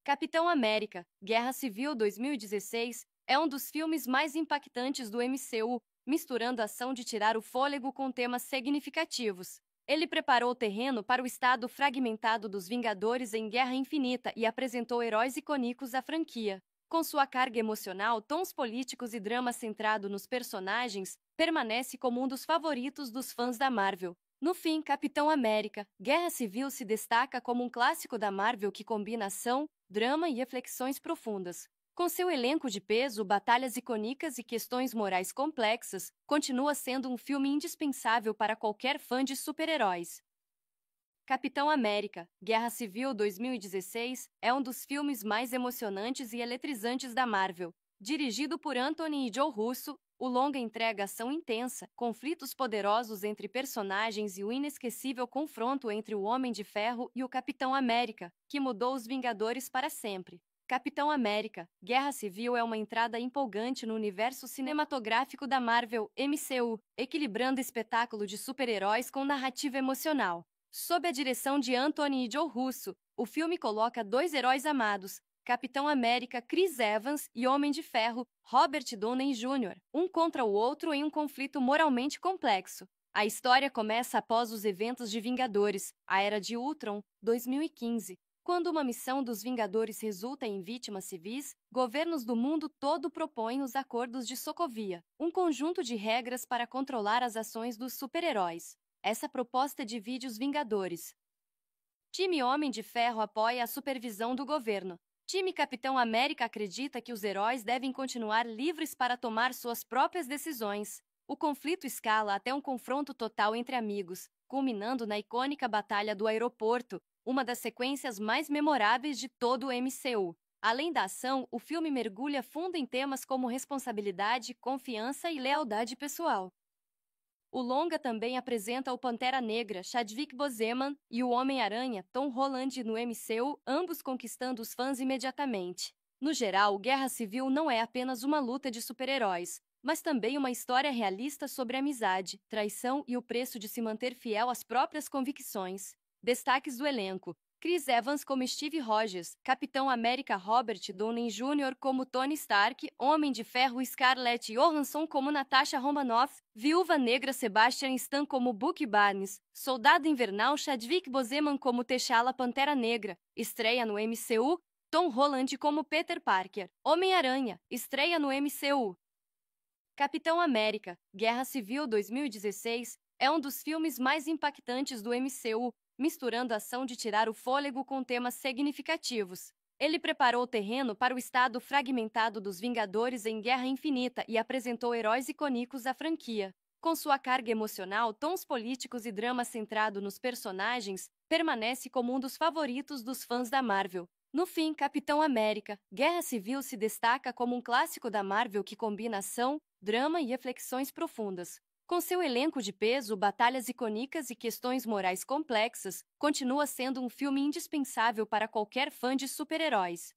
Capitão América, Guerra Civil 2016, é um dos filmes mais impactantes do MCU, misturando a ação de tirar o fôlego com temas significativos. Ele preparou o terreno para o estado fragmentado dos Vingadores em Guerra Infinita e apresentou heróis icônicos à franquia. Com sua carga emocional, tons políticos e drama centrado nos personagens, permanece como um dos favoritos dos fãs da Marvel. No fim, Capitão América, Guerra Civil se destaca como um clássico da Marvel que combina ação, drama e reflexões profundas. Com seu elenco de peso, batalhas icônicas e questões morais complexas, continua sendo um filme indispensável para qualquer fã de super-heróis. Capitão América, Guerra Civil 2016, é um dos filmes mais emocionantes e eletrizantes da Marvel. Dirigido por Anthony e Joe Russo, o longa entrega ação intensa, conflitos poderosos entre personagens e o inesquecível confronto entre o Homem de Ferro e o Capitão América, que mudou os Vingadores para sempre. Capitão América, Guerra Civil é uma entrada empolgante no universo cinematográfico da Marvel, MCU, equilibrando espetáculo de super-heróis com narrativa emocional. Sob a direção de Anthony e Joe Russo, o filme coloca dois heróis amados, Capitão América Chris Evans e Homem de Ferro Robert Downey Jr., um contra o outro em um conflito moralmente complexo. A história começa após os eventos de Vingadores, a Era de Ultron, 2015. Quando uma missão dos Vingadores resulta em vítimas civis, governos do mundo todo propõem os Acordos de Sokovia, um conjunto de regras para controlar as ações dos super-heróis. Essa proposta divide os Vingadores. Time Homem de Ferro apoia a supervisão do governo. Time Capitão América acredita que os heróis devem continuar livres para tomar suas próprias decisões. O conflito escala até um confronto total entre amigos, culminando na icônica Batalha do Aeroporto, uma das sequências mais memoráveis de todo o MCU. Além da ação, o filme mergulha fundo em temas como responsabilidade, confiança e lealdade pessoal. O longa também apresenta o Pantera Negra, Chadwick Boseman, e o Homem-Aranha, Tom Holland, no MCU, ambos conquistando os fãs imediatamente. No geral, Guerra Civil não é apenas uma luta de super-heróis, mas também uma história realista sobre amizade, traição e o preço de se manter fiel às próprias convicções. Destaques do elenco: Chris Evans como Steve Rogers, Capitão América Robert Downey Jr. como Tony Stark, Homem de Ferro Scarlett Johansson como Natasha Romanoff, Viúva Negra Sebastian Stan como Bucky Barnes, Soldado Invernal Chadwick Boseman como T'Challa Pantera Negra, estreia no MCU, Tom Holland como Peter Parker, Homem-Aranha, estreia no MCU. Capitão América, Guerra Civil 2016, é um dos filmes mais impactantes do MCU, misturando a ação de tirar o fôlego com temas significativos. Ele preparou o terreno para o estado fragmentado dos Vingadores em Guerra Infinita e apresentou heróis icônicos à franquia. Com sua carga emocional, tons políticos e drama centrado nos personagens, permanece como um dos favoritos dos fãs da Marvel. No fim, Capitão América, Guerra Civil se destaca como um clássico da Marvel que combina ação, drama e reflexões profundas. Com seu elenco de peso, batalhas icônicas e questões morais complexas, continua sendo um filme indispensável para qualquer fã de super-heróis.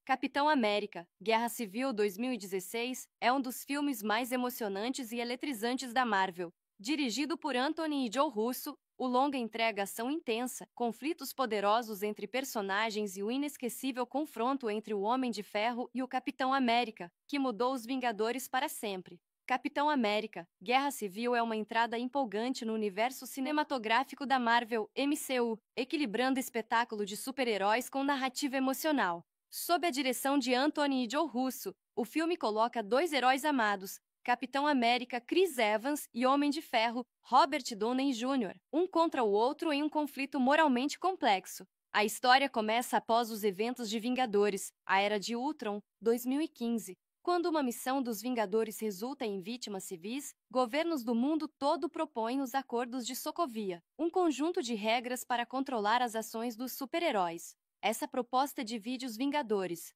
Capitão América, Guerra Civil 2016, é um dos filmes mais emocionantes e eletrizantes da Marvel. Dirigido por Anthony e Joe Russo, o longa entrega ação intensa, conflitos poderosos entre personagens e o inesquecível confronto entre o Homem de Ferro e o Capitão América, que mudou os Vingadores para sempre. Capitão América, Guerra Civil é uma entrada empolgante no universo cinematográfico da Marvel, MCU, equilibrando espetáculo de super-heróis com narrativa emocional. Sob a direção de Anthony e Joe Russo, o filme coloca dois heróis amados, Capitão América Chris Evans e Homem de Ferro Robert Downey Jr., um contra o outro em um conflito moralmente complexo. A história começa após os eventos de Vingadores, a Era de Ultron, 2015. Quando uma missão dos Vingadores resulta em vítimas civis, governos do mundo todo propõem os Acordos de Sokovia, um conjunto de regras para controlar as ações dos super-heróis. Essa proposta divide os Vingadores.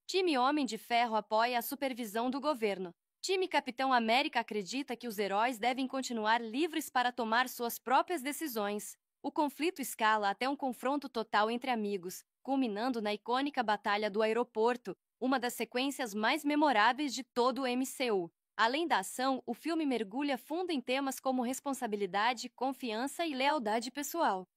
Time Homem de Ferro apoia a supervisão do governo. Time Capitão América acredita que os heróis devem continuar livres para tomar suas próprias decisões. O conflito escala até um confronto total entre amigos, culminando na icônica Batalha do Aeroporto, uma das sequências mais memoráveis de todo o MCU. Além da ação, o filme mergulha fundo em temas como responsabilidade, confiança e lealdade pessoal.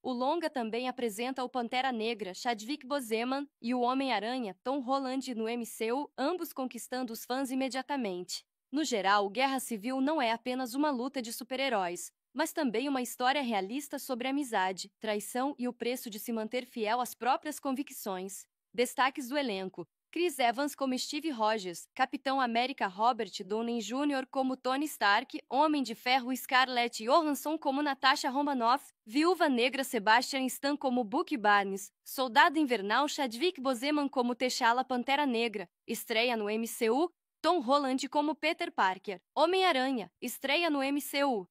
O longa também apresenta o Pantera Negra, Chadwick Boseman, e o Homem-Aranha, Tom Holland no MCU, ambos conquistando os fãs imediatamente. No geral, Guerra Civil não é apenas uma luta de super-heróis, mas também uma história realista sobre amizade, traição e o preço de se manter fiel às próprias convicções. Destaques do elenco: Chris Evans como Steve Rogers, Capitão América Robert Downey Jr. como Tony Stark, Homem de Ferro Scarlett Johansson como Natasha Romanoff, Viúva Negra Sebastian Stan como Bucky Barnes, Soldado Invernal Chadwick Boseman como T'Challa Pantera Negra, estreia no MCU, Tom Holland como Peter Parker, Homem-Aranha, estreia no MCU.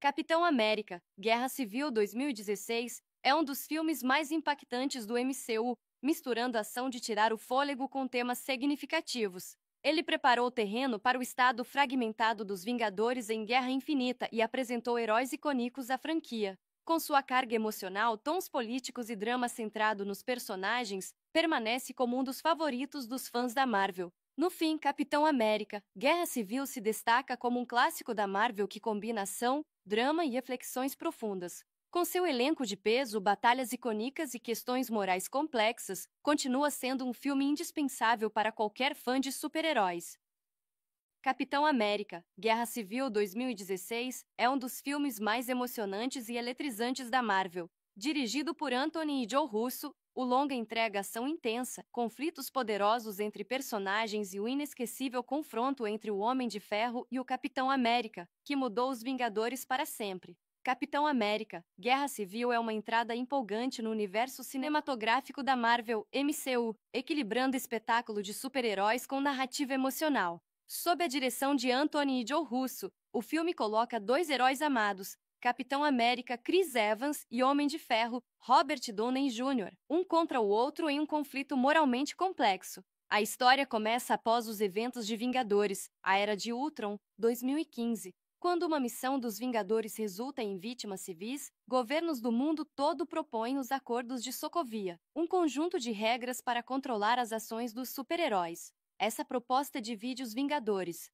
Capitão América, Guerra Civil 2016, é um dos filmes mais impactantes do MCU, misturando a ação de tirar o fôlego com temas significativos. Ele preparou o terreno para o estado fragmentado dos Vingadores em Guerra Infinita e apresentou heróis icônicos à franquia. Com sua carga emocional, tons políticos e drama centrado nos personagens, permanece como um dos favoritos dos fãs da Marvel. No fim, Capitão América, Guerra Civil se destaca como um clássico da Marvel que combina ação, drama e reflexões profundas. Com seu elenco de peso, batalhas icônicas e questões morais complexas, continua sendo um filme indispensável para qualquer fã de super-heróis. Capitão América, Guerra Civil 2016, é um dos filmes mais emocionantes e eletrizantes da Marvel. Dirigido por Anthony e Joe Russo, o longa entrega ação intensa, conflitos poderosos entre personagens e o inesquecível confronto entre o Homem de Ferro e o Capitão América, que mudou os Vingadores para sempre. Capitão América, Guerra Civil é uma entrada empolgante no universo cinematográfico da Marvel, MCU, equilibrando espetáculo de super-heróis com narrativa emocional. Sob a direção de Anthony e Joe Russo, o filme coloca dois heróis amados, Capitão América Chris Evans e Homem de Ferro Robert Downey Jr., um contra o outro em um conflito moralmente complexo. A história começa após os eventos de Vingadores, a Era de Ultron, 2015. Quando uma missão dos Vingadores resulta em vítimas civis, governos do mundo todo propõem os Acordos de Sokovia, um conjunto de regras para controlar as ações dos super-heróis. Essa proposta divide os Vingadores.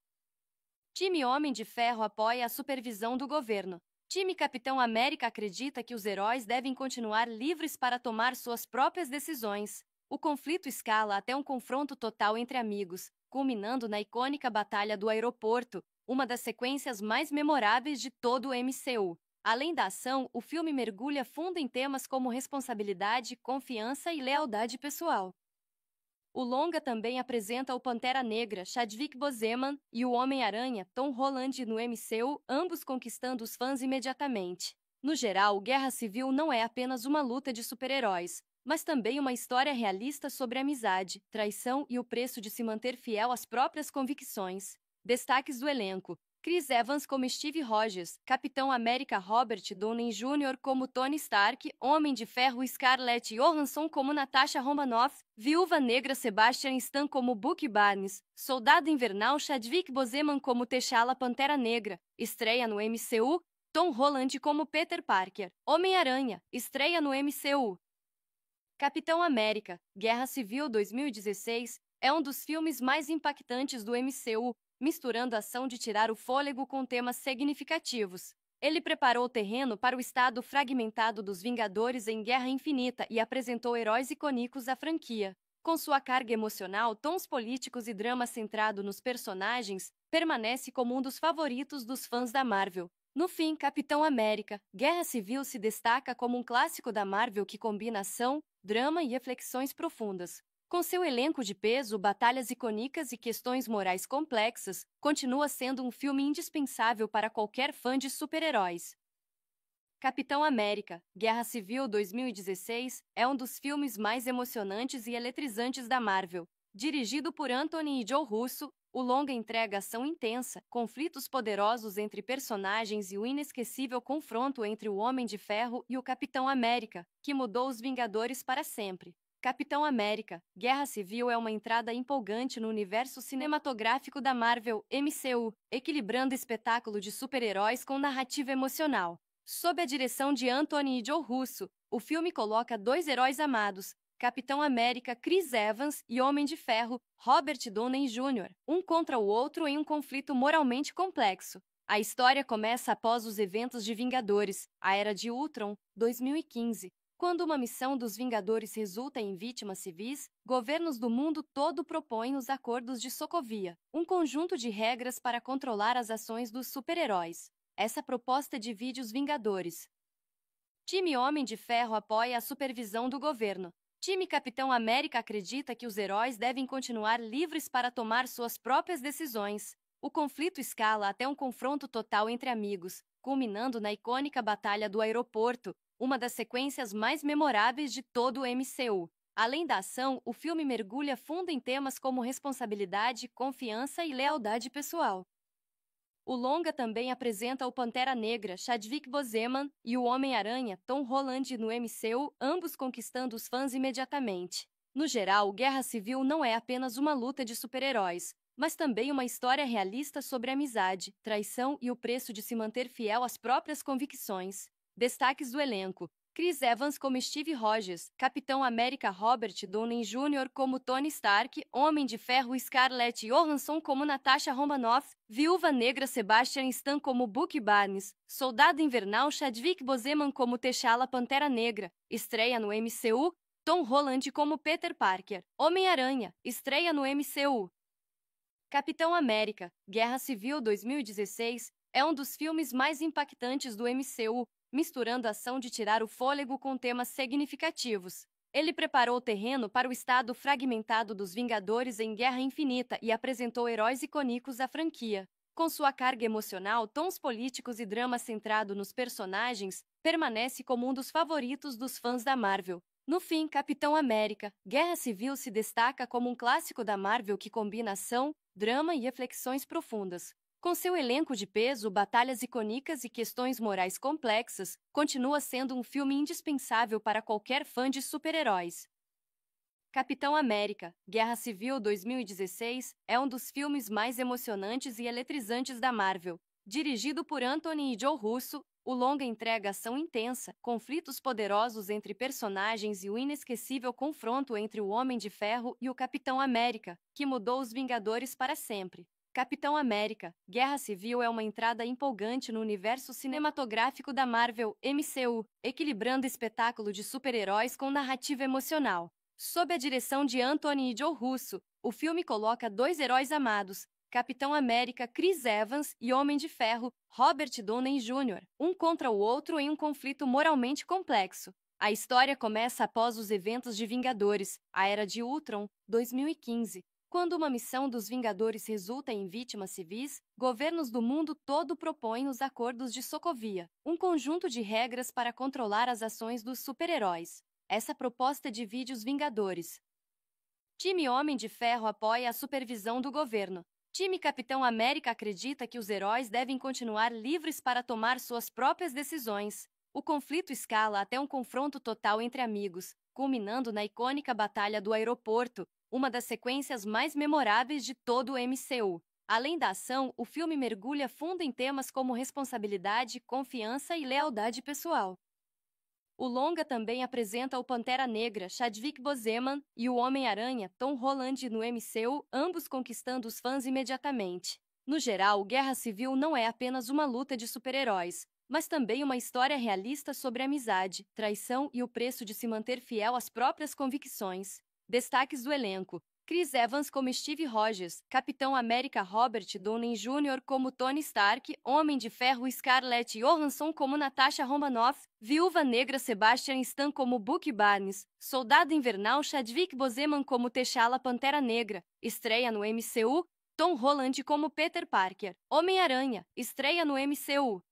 Time Homem de Ferro apoia a supervisão do governo. Time Capitão América acredita que os heróis devem continuar livres para tomar suas próprias decisões. O conflito escala até um confronto total entre amigos, culminando na icônica Batalha do Aeroporto, uma das sequências mais memoráveis de todo o MCU. Além da ação, o filme mergulha fundo em temas como responsabilidade, confiança e lealdade pessoal. O longa também apresenta o Pantera Negra, Chadwick Boseman, e o Homem-Aranha, Tom Holland no MCU, ambos conquistando os fãs imediatamente. No geral, Guerra Civil não é apenas uma luta de super-heróis, mas também uma história realista sobre amizade, traição e o preço de se manter fiel às próprias convicções. Destaques do elenco: Chris Evans como Steve Rogers, Capitão América Robert Downey Jr. como Tony Stark, Homem de Ferro Scarlett Johansson como Natasha Romanoff, Viúva Negra Sebastian Stan como Bucky Barnes, Soldado Invernal Chadwick Boseman como T'Challa Pantera Negra, estreia no MCU, Tom Holland como Peter Parker, Homem-Aranha, estreia no MCU. Capitão América, Guerra Civil 2016, é um dos filmes mais impactantes do MCU, misturando a ação de tirar o fôlego com temas significativos. Ele preparou o terreno para o estado fragmentado dos Vingadores em Guerra Infinita e apresentou heróis icônicos à franquia. Com sua carga emocional, tons políticos e drama centrado nos personagens, permanece como um dos favoritos dos fãs da Marvel. No fim, Capitão América, Guerra Civil se destaca como um clássico da Marvel que combina ação, drama e reflexões profundas. Com seu elenco de peso, batalhas icônicas e questões morais complexas, continua sendo um filme indispensável para qualquer fã de super-heróis. Capitão América, Guerra Civil 2016 é um dos filmes mais emocionantes e eletrizantes da Marvel. Dirigido por Anthony e Joe Russo, o longa entrega ação intensa, conflitos poderosos entre personagens e o inesquecível confronto entre o Homem de Ferro e o Capitão América, que mudou os Vingadores para sempre. Capitão América, Guerra Civil é uma entrada empolgante no universo cinematográfico da Marvel, MCU, equilibrando espetáculo de super-heróis com narrativa emocional. Sob a direção de Anthony e Joe Russo, o filme coloca dois heróis amados, Capitão América Chris Evans e Homem de Ferro Robert Downey Jr., um contra o outro em um conflito moralmente complexo. A história começa após os eventos de Vingadores, a Era de Ultron, 2015. Quando uma missão dos Vingadores resulta em vítimas civis, governos do mundo todo propõem os Acordos de Sokovia, um conjunto de regras para controlar as ações dos super-heróis. Essa proposta divide os Vingadores. Time Homem de Ferro apoia a supervisão do governo. Time Capitão América acredita que os heróis devem continuar livres para tomar suas próprias decisões. O conflito escala até um confronto total entre amigos, culminando na icônica Batalha do Aeroporto, uma das sequências mais memoráveis de todo o MCU. Além da ação, o filme mergulha fundo em temas como responsabilidade, confiança e lealdade pessoal. O longa também apresenta o Pantera Negra, Chadwick Boseman, e o Homem-Aranha, Tom Holland no MCU, ambos conquistando os fãs imediatamente. No geral, Guerra Civil não é apenas uma luta de super-heróis, mas também uma história realista sobre amizade, traição e o preço de se manter fiel às próprias convicções. Destaques do elenco: Chris Evans como Steve Rogers, Capitão América Robert Downey Jr. como Tony Stark, Homem de Ferro Scarlett Johansson como Natasha Romanoff, Viúva Negra Sebastian Stan como Bucky Barnes, Soldado Invernal Chadwick Boseman como T'Challa Pantera Negra, estreia no MCU, Tom Holland como Peter Parker, Homem-Aranha, estreia no MCU. Capitão América, Guerra Civil 2016 é um dos filmes mais impactantes do MCU, misturando a ação de tirar o fôlego com temas significativos. Ele preparou o terreno para o estado fragmentado dos Vingadores em Guerra Infinita e apresentou heróis icônicos à franquia. Com sua carga emocional, tons políticos e drama centrado nos personagens, permanece como um dos favoritos dos fãs da Marvel. No fim, Capitão América, Guerra Civil se destaca como um clássico da Marvel que combina ação, drama e reflexões profundas. Com seu elenco de peso, batalhas icônicas e questões morais complexas, continua sendo um filme indispensável para qualquer fã de super-heróis. Capitão América, Guerra Civil 2016 é um dos filmes mais emocionantes e eletrizantes da Marvel. Dirigido por Anthony e Joe Russo, o longa entrega ação intensa, conflitos poderosos entre personagens e o inesquecível confronto entre o Homem de Ferro e o Capitão América, que mudou os Vingadores para sempre. Capitão América, Guerra Civil é uma entrada empolgante no universo cinematográfico da Marvel, MCU, equilibrando espetáculo de super-heróis com narrativa emocional. Sob a direção de Anthony e Joe Russo, o filme coloca dois heróis amados, Capitão América Chris Evans e Homem de Ferro Robert Downey Jr., um contra o outro em um conflito moralmente complexo. A história começa após os eventos de Vingadores, a Era de Ultron, 2015. Quando uma missão dos Vingadores resulta em vítimas civis, governos do mundo todo propõem os Acordos de Sokovia, um conjunto de regras para controlar as ações dos super-heróis. Essa proposta divide os Vingadores. Time Homem de Ferro apoia a supervisão do governo. Time Capitão América acredita que os heróis devem continuar livres para tomar suas próprias decisões. O conflito escala até um confronto total entre amigos, culminando na icônica Batalha do Aeroporto, uma das sequências mais memoráveis de todo o MCU. Além da ação, o filme mergulha fundo em temas como responsabilidade, confiança e lealdade pessoal. O longa também apresenta o Pantera Negra, Chadwick Boseman, e o Homem-Aranha, Tom Holland no MCU, ambos conquistando os fãs imediatamente. No geral, Guerra Civil não é apenas uma luta de super-heróis, mas também uma história realista sobre amizade, traição e o preço de se manter fiel às próprias convicções. Destaques do elenco: Chris Evans como Steve Rogers, Capitão América Robert Downey Jr. como Tony Stark, Homem de Ferro Scarlett Johansson como Natasha Romanoff, Viúva Negra Sebastian Stan como Bucky Barnes, Soldado Invernal Chadwick Boseman como T'Challa Pantera Negra, estreia no MCU, Tom Holland como Peter Parker, Homem-Aranha, estreia no MCU.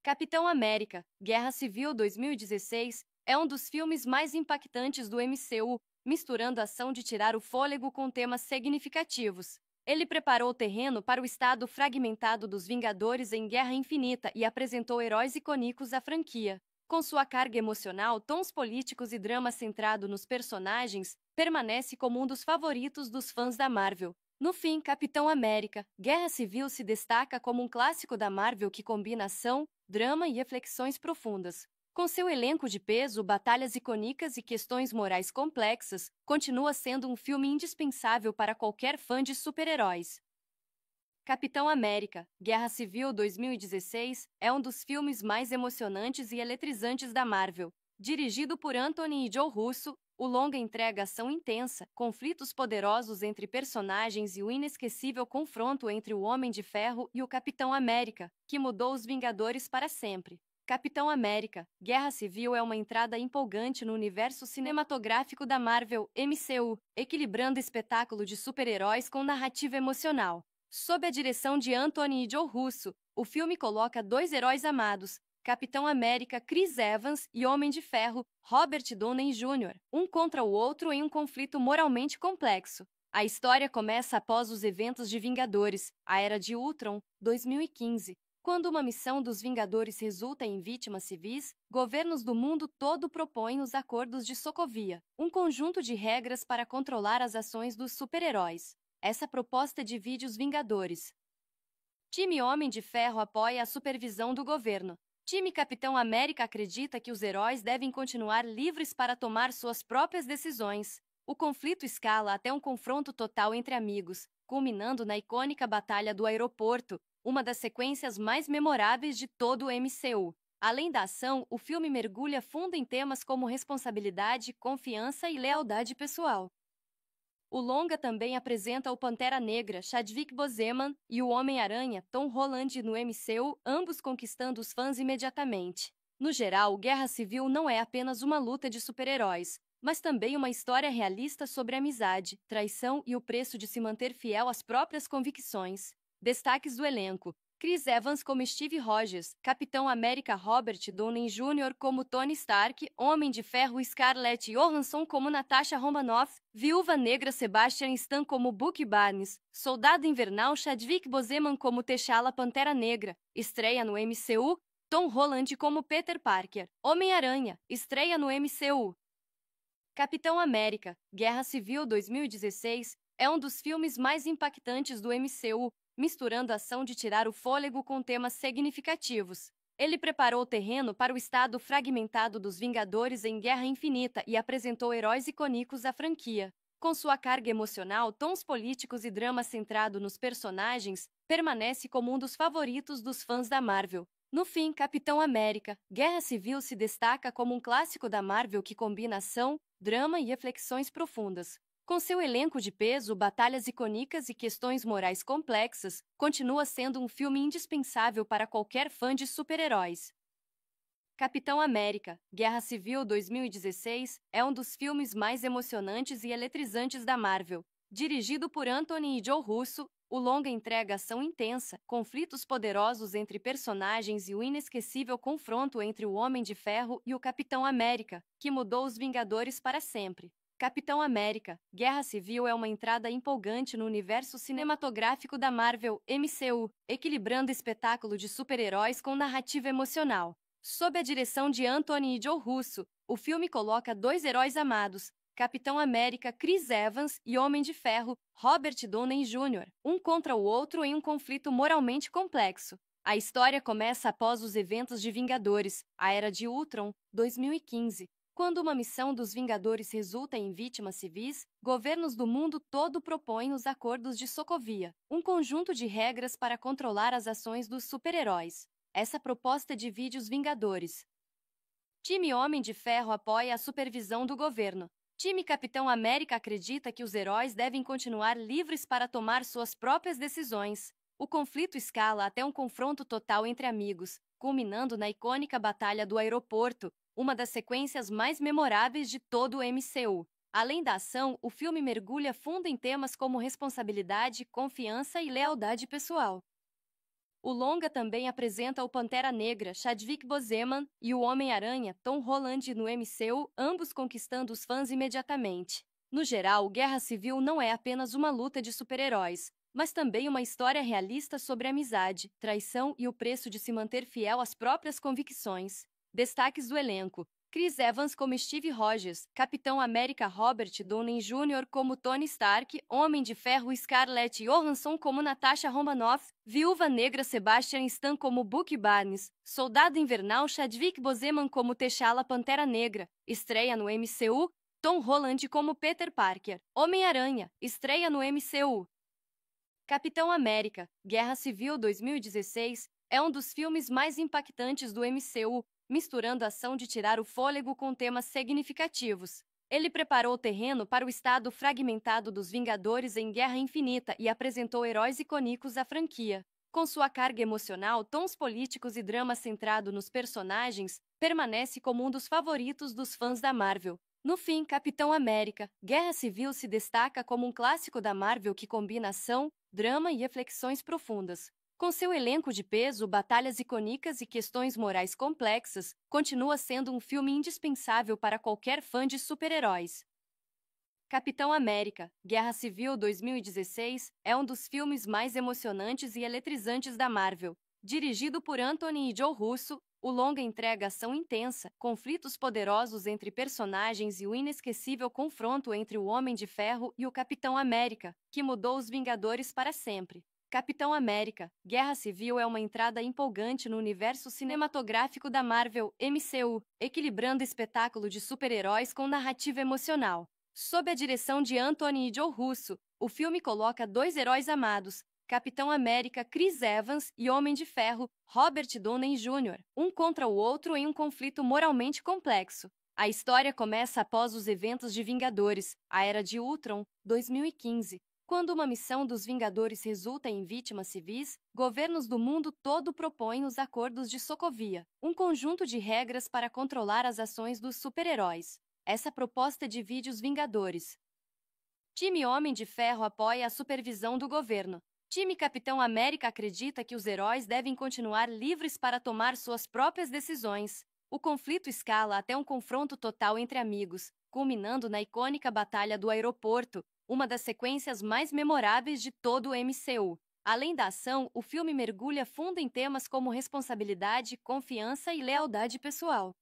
Capitão América, Guerra Civil 2016, é um dos filmes mais impactantes do MCU, misturando ação de tirar o fôlego com temas significativos. Ele preparou o terreno para o estado fragmentado dos Vingadores em Guerra Infinita e apresentou heróis icônicos à franquia. Com sua carga emocional, tons políticos e drama centrado nos personagens, permanece como um dos favoritos dos fãs da Marvel. No fim, Capitão América, Guerra Civil se destaca como um clássico da Marvel que combina ação, drama e reflexões profundas. Com seu elenco de peso, batalhas icônicas e questões morais complexas, continua sendo um filme indispensável para qualquer fã de super-heróis. Capitão América, Guerra Civil 2016, é um dos filmes mais emocionantes e eletrizantes da Marvel. Dirigido por Anthony e Joe Russo, o longa entrega ação intensa, conflitos poderosos entre personagens e o inesquecível confronto entre o Homem de Ferro e o Capitão América, que mudou os Vingadores para sempre. Capitão América, Guerra Civil é uma entrada empolgante no universo cinematográfico da Marvel, MCU, equilibrando espetáculo de super-heróis com narrativa emocional. Sob a direção de Anthony e Joe Russo, o filme coloca dois heróis amados, Capitão América Chris Evans e Homem de Ferro Robert Downey Jr., um contra o outro em um conflito moralmente complexo. A história começa após os eventos de Vingadores, a Era de Ultron, 2015. Quando uma missão dos Vingadores resulta em vítimas civis, governos do mundo todo propõem os Acordos de Sokovia, um conjunto de regras para controlar as ações dos super-heróis. Essa proposta divide os Vingadores. Time Homem de Ferro apoia a supervisão do governo. Time Capitão América acredita que os heróis devem continuar livres para tomar suas próprias decisões. O conflito escala até um confronto total entre amigos, culminando na icônica Batalha do Aeroporto, uma das sequências mais memoráveis de todo o MCU. Além da ação, o filme mergulha fundo em temas como responsabilidade, confiança e lealdade pessoal. O longa também apresenta o Pantera Negra, Chadwick Boseman, e o Homem-Aranha, Tom Holland no MCU, ambos conquistando os fãs imediatamente. No geral, Guerra Civil não é apenas uma luta de super-heróis, mas também uma história realista sobre amizade, traição e o preço de se manter fiel às próprias convicções. Destaques do elenco: Chris Evans como Steve Rogers, Capitão América Robert Downey Jr. como Tony Stark, Homem de Ferro Scarlett Johansson como Natasha Romanoff, Viúva Negra Sebastian Stan como Bucky Barnes, Soldado Invernal Chadwick Boseman como T'Challa Pantera Negra, estreia no MCU, Tom Holland como Peter Parker, Homem-Aranha, estreia no MCU. Capitão América, Guerra Civil 2016, é um dos filmes mais impactantes do MCU, misturando a ação de tirar o fôlego com temas significativos. Ele preparou o terreno para o estado fragmentado dos Vingadores em Guerra Infinita e apresentou heróis icônicos à franquia. Com sua carga emocional, tons políticos e drama centrado nos personagens, permanece como um dos favoritos dos fãs da Marvel. No fim, Capitão América, Guerra Civil se destaca como um clássico da Marvel que combina ação, drama e reflexões profundas. Com seu elenco de peso, batalhas icônicas e questões morais complexas, continua sendo um filme indispensável para qualquer fã de super-heróis. Capitão América, Guerra Civil 2016, é um dos filmes mais emocionantes e eletrizantes da Marvel. Dirigido por Anthony e Joe Russo, o longa entrega ação intensa, conflitos poderosos entre personagens e o inesquecível confronto entre o Homem de Ferro e o Capitão América, que mudou os Vingadores para sempre. Capitão América, Guerra Civil é uma entrada empolgante no universo cinematográfico da Marvel, MCU, equilibrando espetáculo de super-heróis com narrativa emocional. Sob a direção de Anthony e Joe Russo, o filme coloca dois heróis amados, Capitão América Chris Evans e Homem de Ferro Robert Downey Jr., um contra o outro em um conflito moralmente complexo. A história começa após os eventos de Vingadores, a Era de Ultron, 2015. Quando uma missão dos Vingadores resulta em vítimas civis, governos do mundo todo propõem os Acordos de Sokovia, um conjunto de regras para controlar as ações dos super-heróis. Essa proposta divide os Vingadores. Time Homem de Ferro apoia a supervisão do governo. Time Capitão América acredita que os heróis devem continuar livres para tomar suas próprias decisões. O conflito escala até um confronto total entre amigos, culminando na icônica Batalha do Aeroporto, uma das sequências mais memoráveis de todo o MCU. Além da ação, o filme mergulha fundo em temas como responsabilidade, confiança e lealdade pessoal. O longa também apresenta o Pantera Negra, Chadwick Boseman, e o Homem-Aranha, Tom Holland, no MCU, ambos conquistando os fãs imediatamente. No geral, Guerra Civil não é apenas uma luta de super-heróis, mas também uma história realista sobre amizade, traição e o preço de se manter fiel às próprias convicções. Destaques do elenco: Chris Evans como Steve Rogers, Capitão América Robert Downey Jr. como Tony Stark, Homem de Ferro Scarlett Johansson como Natasha Romanoff, Viúva Negra Sebastian Stan como Bucky Barnes, Soldado Invernal Chadwick Boseman como T'Challa Pantera Negra, estreia no MCU, Tom Holland como Peter Parker, Homem-Aranha, estreia no MCU. Capitão América, Guerra Civil 2016, é um dos filmes mais impactantes do MCU, misturando a ação de tirar o fôlego com temas significativos. Ele preparou o terreno para o estado fragmentado dos Vingadores em Guerra Infinita e apresentou heróis icônicos à franquia. Com sua carga emocional, tons políticos e drama centrado nos personagens, permanece como um dos favoritos dos fãs da Marvel. No fim, Capitão América, Guerra Civil se destaca como um clássico da Marvel que combina ação, drama e reflexões profundas. Com seu elenco de peso, batalhas icônicas e questões morais complexas, continua sendo um filme indispensável para qualquer fã de super-heróis. Capitão América, Guerra Civil 2016, é um dos filmes mais emocionantes e eletrizantes da Marvel. Dirigido por Anthony e Joe Russo, o longa entrega ação intensa, conflitos poderosos entre personagens e o inesquecível confronto entre o Homem de Ferro e o Capitão América, que mudou os Vingadores para sempre. Capitão América, Guerra Civil é uma entrada empolgante no universo cinematográfico da Marvel, MCU, equilibrando espetáculo de super-heróis com narrativa emocional. Sob a direção de Anthony e Joe Russo, o filme coloca dois heróis amados, Capitão América Chris Evans e Homem de Ferro Robert Downey Jr., um contra o outro em um conflito moralmente complexo. A história começa após os eventos de Vingadores, a Era de Ultron, 2015. Quando uma missão dos Vingadores resulta em vítimas civis, governos do mundo todo propõem os Acordos de Sokovia, um conjunto de regras para controlar as ações dos super-heróis. Essa proposta divide os Vingadores. Time Homem de Ferro apoia a supervisão do governo. Time Capitão América acredita que os heróis devem continuar livres para tomar suas próprias decisões. O conflito escala até um confronto total entre amigos, culminando na icônica Batalha do Aeroporto, uma das sequências mais memoráveis de todo o MCU. Além da ação, o filme mergulha fundo em temas como responsabilidade, confiança e lealdade pessoal.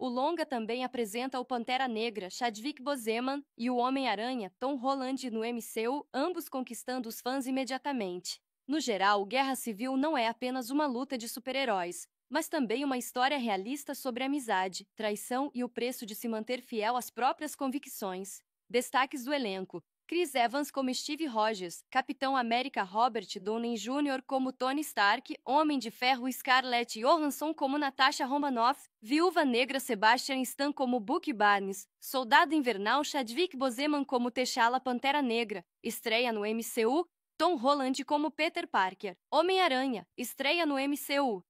O longa também apresenta o Pantera Negra, Chadwick Boseman, e o Homem-Aranha, Tom Holland, no MCU, ambos conquistando os fãs imediatamente. No geral, Guerra Civil não é apenas uma luta de super-heróis, mas também uma história realista sobre amizade, traição e o preço de se manter fiel às próprias convicções. Destaques do elenco: Chris Evans como Steve Rogers, Capitão América Robert Downey Jr. como Tony Stark, Homem de Ferro Scarlett Johansson como Natasha Romanoff, Viúva Negra Sebastian Stan como Bucky Barnes, Soldado Invernal Chadwick Boseman como T'Challa Pantera Negra, estreia no MCU, Tom Holland como Peter Parker, Homem-Aranha, estreia no MCU.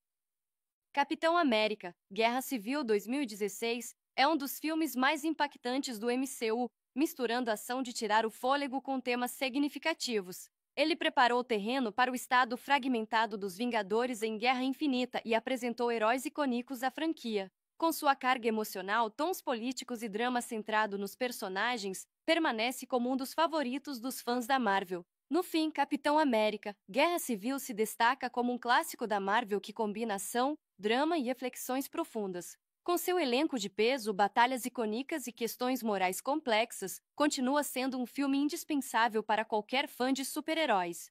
Capitão América, Guerra Civil 2016, é um dos filmes mais impactantes do MCU, misturando a ação de tirar o fôlego com temas significativos. Ele preparou o terreno para o estado fragmentado dos Vingadores em Guerra Infinita e apresentou heróis icônicos à franquia. Com sua carga emocional, tons políticos e drama centrado nos personagens, permanece como um dos favoritos dos fãs da Marvel. No fim, Capitão América, Guerra Civil se destaca como um clássico da Marvel que combina ação, drama e reflexões profundas. Com seu elenco de peso, batalhas icônicas e questões morais complexas, continua sendo um filme indispensável para qualquer fã de super-heróis.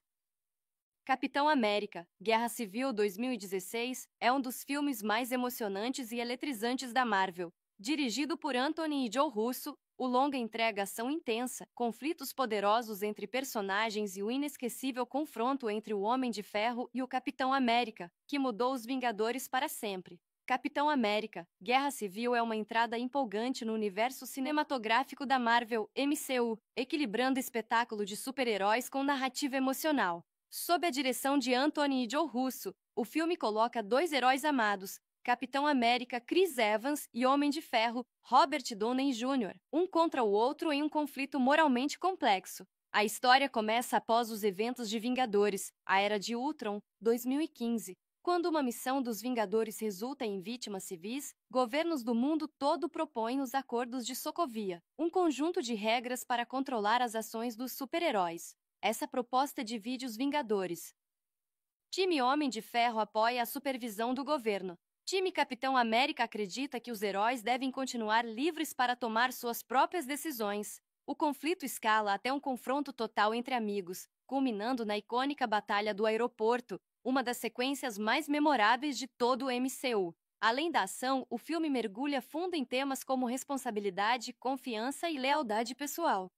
Capitão América, Guerra Civil 2016, é um dos filmes mais emocionantes e eletrizantes da Marvel. Dirigido por Anthony e Joe Russo, o longa entrega ação intensa, conflitos poderosos entre personagens e o inesquecível confronto entre o Homem de Ferro e o Capitão América, que mudou os Vingadores para sempre. Capitão América, Guerra Civil é uma entrada empolgante no universo cinematográfico da Marvel, MCU, equilibrando espetáculo de super-heróis com narrativa emocional. Sob a direção de Anthony e Joe Russo, o filme coloca dois heróis amados, Capitão América Chris Evans e Homem de Ferro Robert Downey Jr., um contra o outro em um conflito moralmente complexo. A história começa após os eventos de Vingadores, a Era de Ultron, 2015. Quando uma missão dos Vingadores resulta em vítimas civis, governos do mundo todo propõem os Acordos de Sokovia, um conjunto de regras para controlar as ações dos super-heróis. Essa proposta divide os Vingadores. Time Homem de Ferro apoia a supervisão do governo. Time Capitão América acredita que os heróis devem continuar livres para tomar suas próprias decisões. O conflito escala até um confronto total entre amigos, culminando na icônica Batalha do Aeroporto, uma das sequências mais memoráveis de todo o MCU. Além da ação, o filme mergulha fundo em temas como responsabilidade, confiança e lealdade pessoal.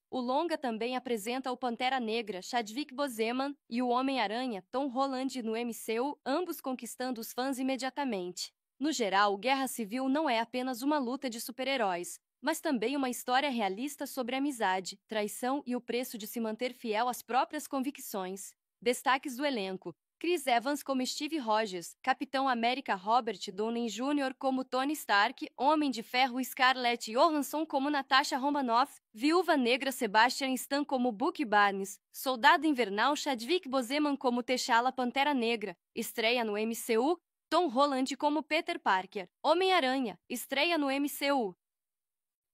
O longa também apresenta o Pantera Negra, Chadwick Boseman, e o Homem-Aranha, Tom Holland no MCU, ambos conquistando os fãs imediatamente. No geral, Guerra Civil não é apenas uma luta de super-heróis, mas também uma história realista sobre amizade, traição e o preço de se manter fiel às próprias convicções. Destaques do elenco: Chris Evans como Steve Rogers, Capitão América Robert Downey Jr. como Tony Stark, Homem de Ferro Scarlett Johansson como Natasha Romanoff, Viúva Negra Sebastian Stan como Bucky Barnes, Soldado Invernal Chadwick Boseman como T'Challa Pantera Negra, estreia no MCU, Tom Holland como Peter Parker, Homem-Aranha, estreia no MCU.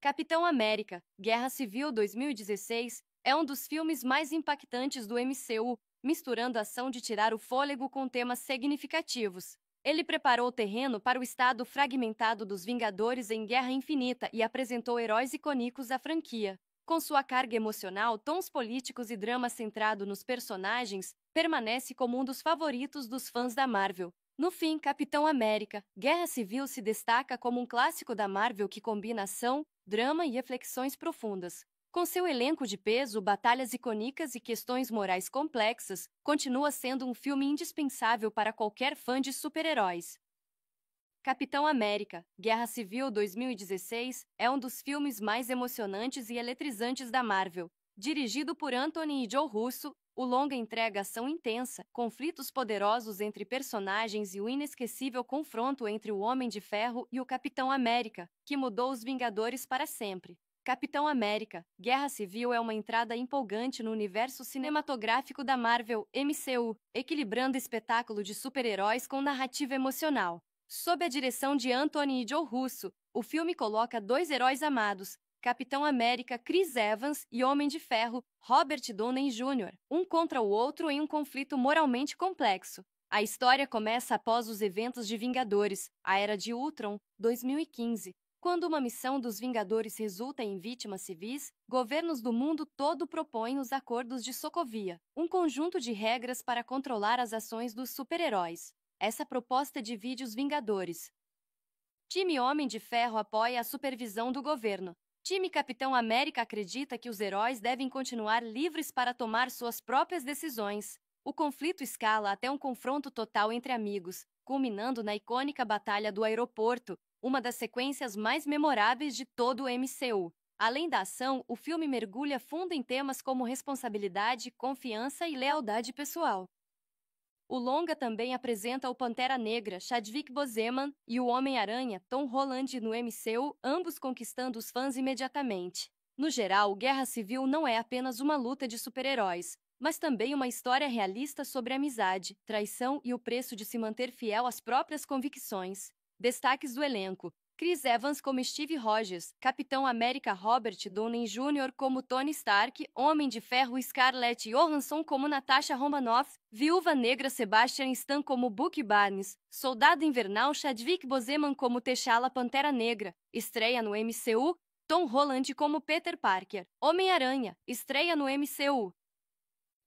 Capitão América, Guerra Civil 2016, é um dos filmes mais impactantes do MCU, misturando a ação de tirar o fôlego com temas significativos. Ele preparou o terreno para o estado fragmentado dos Vingadores em Guerra Infinita e apresentou heróis icônicos da franquia. Com sua carga emocional, tons políticos e drama centrado nos personagens, permanece como um dos favoritos dos fãs da Marvel. No fim, Capitão América, Guerra Civil se destaca como um clássico da Marvel que combina ação, drama e reflexões profundas. Com seu elenco de peso, batalhas icônicas e questões morais complexas, continua sendo um filme indispensável para qualquer fã de super-heróis. Capitão América, Guerra Civil 2016, é um dos filmes mais emocionantes e eletrizantes da Marvel. Dirigido por Anthony e Joe Russo, o longa entrega ação intensa, conflitos poderosos entre personagens e o inesquecível confronto entre o Homem de Ferro e o Capitão América, que mudou os Vingadores para sempre. Capitão América, Guerra Civil é uma entrada empolgante no universo cinematográfico da Marvel, MCU, equilibrando espetáculo de super-heróis com narrativa emocional. Sob a direção de Anthony e Joe Russo, o filme coloca dois heróis amados, Capitão América Chris Evans e Homem de Ferro Robert Downey Jr., um contra o outro em um conflito moralmente complexo. A história começa após os eventos de Vingadores, a Era de Ultron, 2015. Quando uma missão dos Vingadores resulta em vítimas civis, governos do mundo todo propõem os Acordos de Sokovia, um conjunto de regras para controlar as ações dos super-heróis. Essa proposta divide os Vingadores. Time Homem de Ferro apoia a supervisão do governo. Time Capitão América acredita que os heróis devem continuar livres para tomar suas próprias decisões. O conflito escala até um confronto total entre amigos, culminando na icônica Batalha do Aeroporto, uma das sequências mais memoráveis de todo o MCU. Além da ação, o filme mergulha fundo em temas como responsabilidade, confiança e lealdade pessoal. O longa também apresenta o Pantera Negra, Chadwick Boseman, e o Homem-Aranha, Tom Holland no MCU, ambos conquistando os fãs imediatamente. No geral, Guerra Civil não é apenas uma luta de super-heróis, mas também uma história realista sobre amizade, traição e o preço de se manter fiel às próprias convicções. Destaques do elenco: Chris Evans como Steve Rogers, Capitão América Robert Downey Jr. como Tony Stark, Homem de Ferro Scarlett Johansson como Natasha Romanoff, Viúva Negra Sebastian Stan como Bucky Barnes, Soldado Invernal Chadwick Boseman como T'Challa Pantera Negra, estreia no MCU, Tom Holland como Peter Parker, Homem-Aranha, estreia no MCU.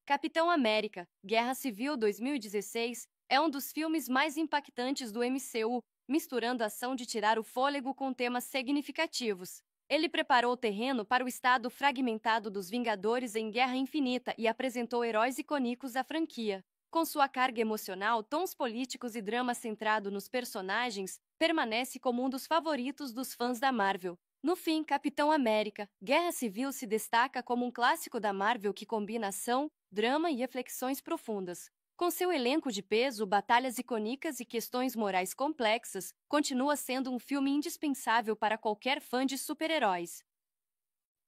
Capitão América, Guerra Civil 2016, é um dos filmes mais impactantes do MCU, misturando a ação de tirar o fôlego com temas significativos. Ele preparou o terreno para o estado fragmentado dos Vingadores em Guerra Infinita e apresentou heróis icônicos da franquia. Com sua carga emocional, tons políticos e drama centrado nos personagens, permanece como um dos favoritos dos fãs da Marvel. No fim, Capitão América, Guerra Civil se destaca como um clássico da Marvel que combina ação, drama e reflexões profundas. Com seu elenco de peso, batalhas icônicas e questões morais complexas, continua sendo um filme indispensável para qualquer fã de super-heróis.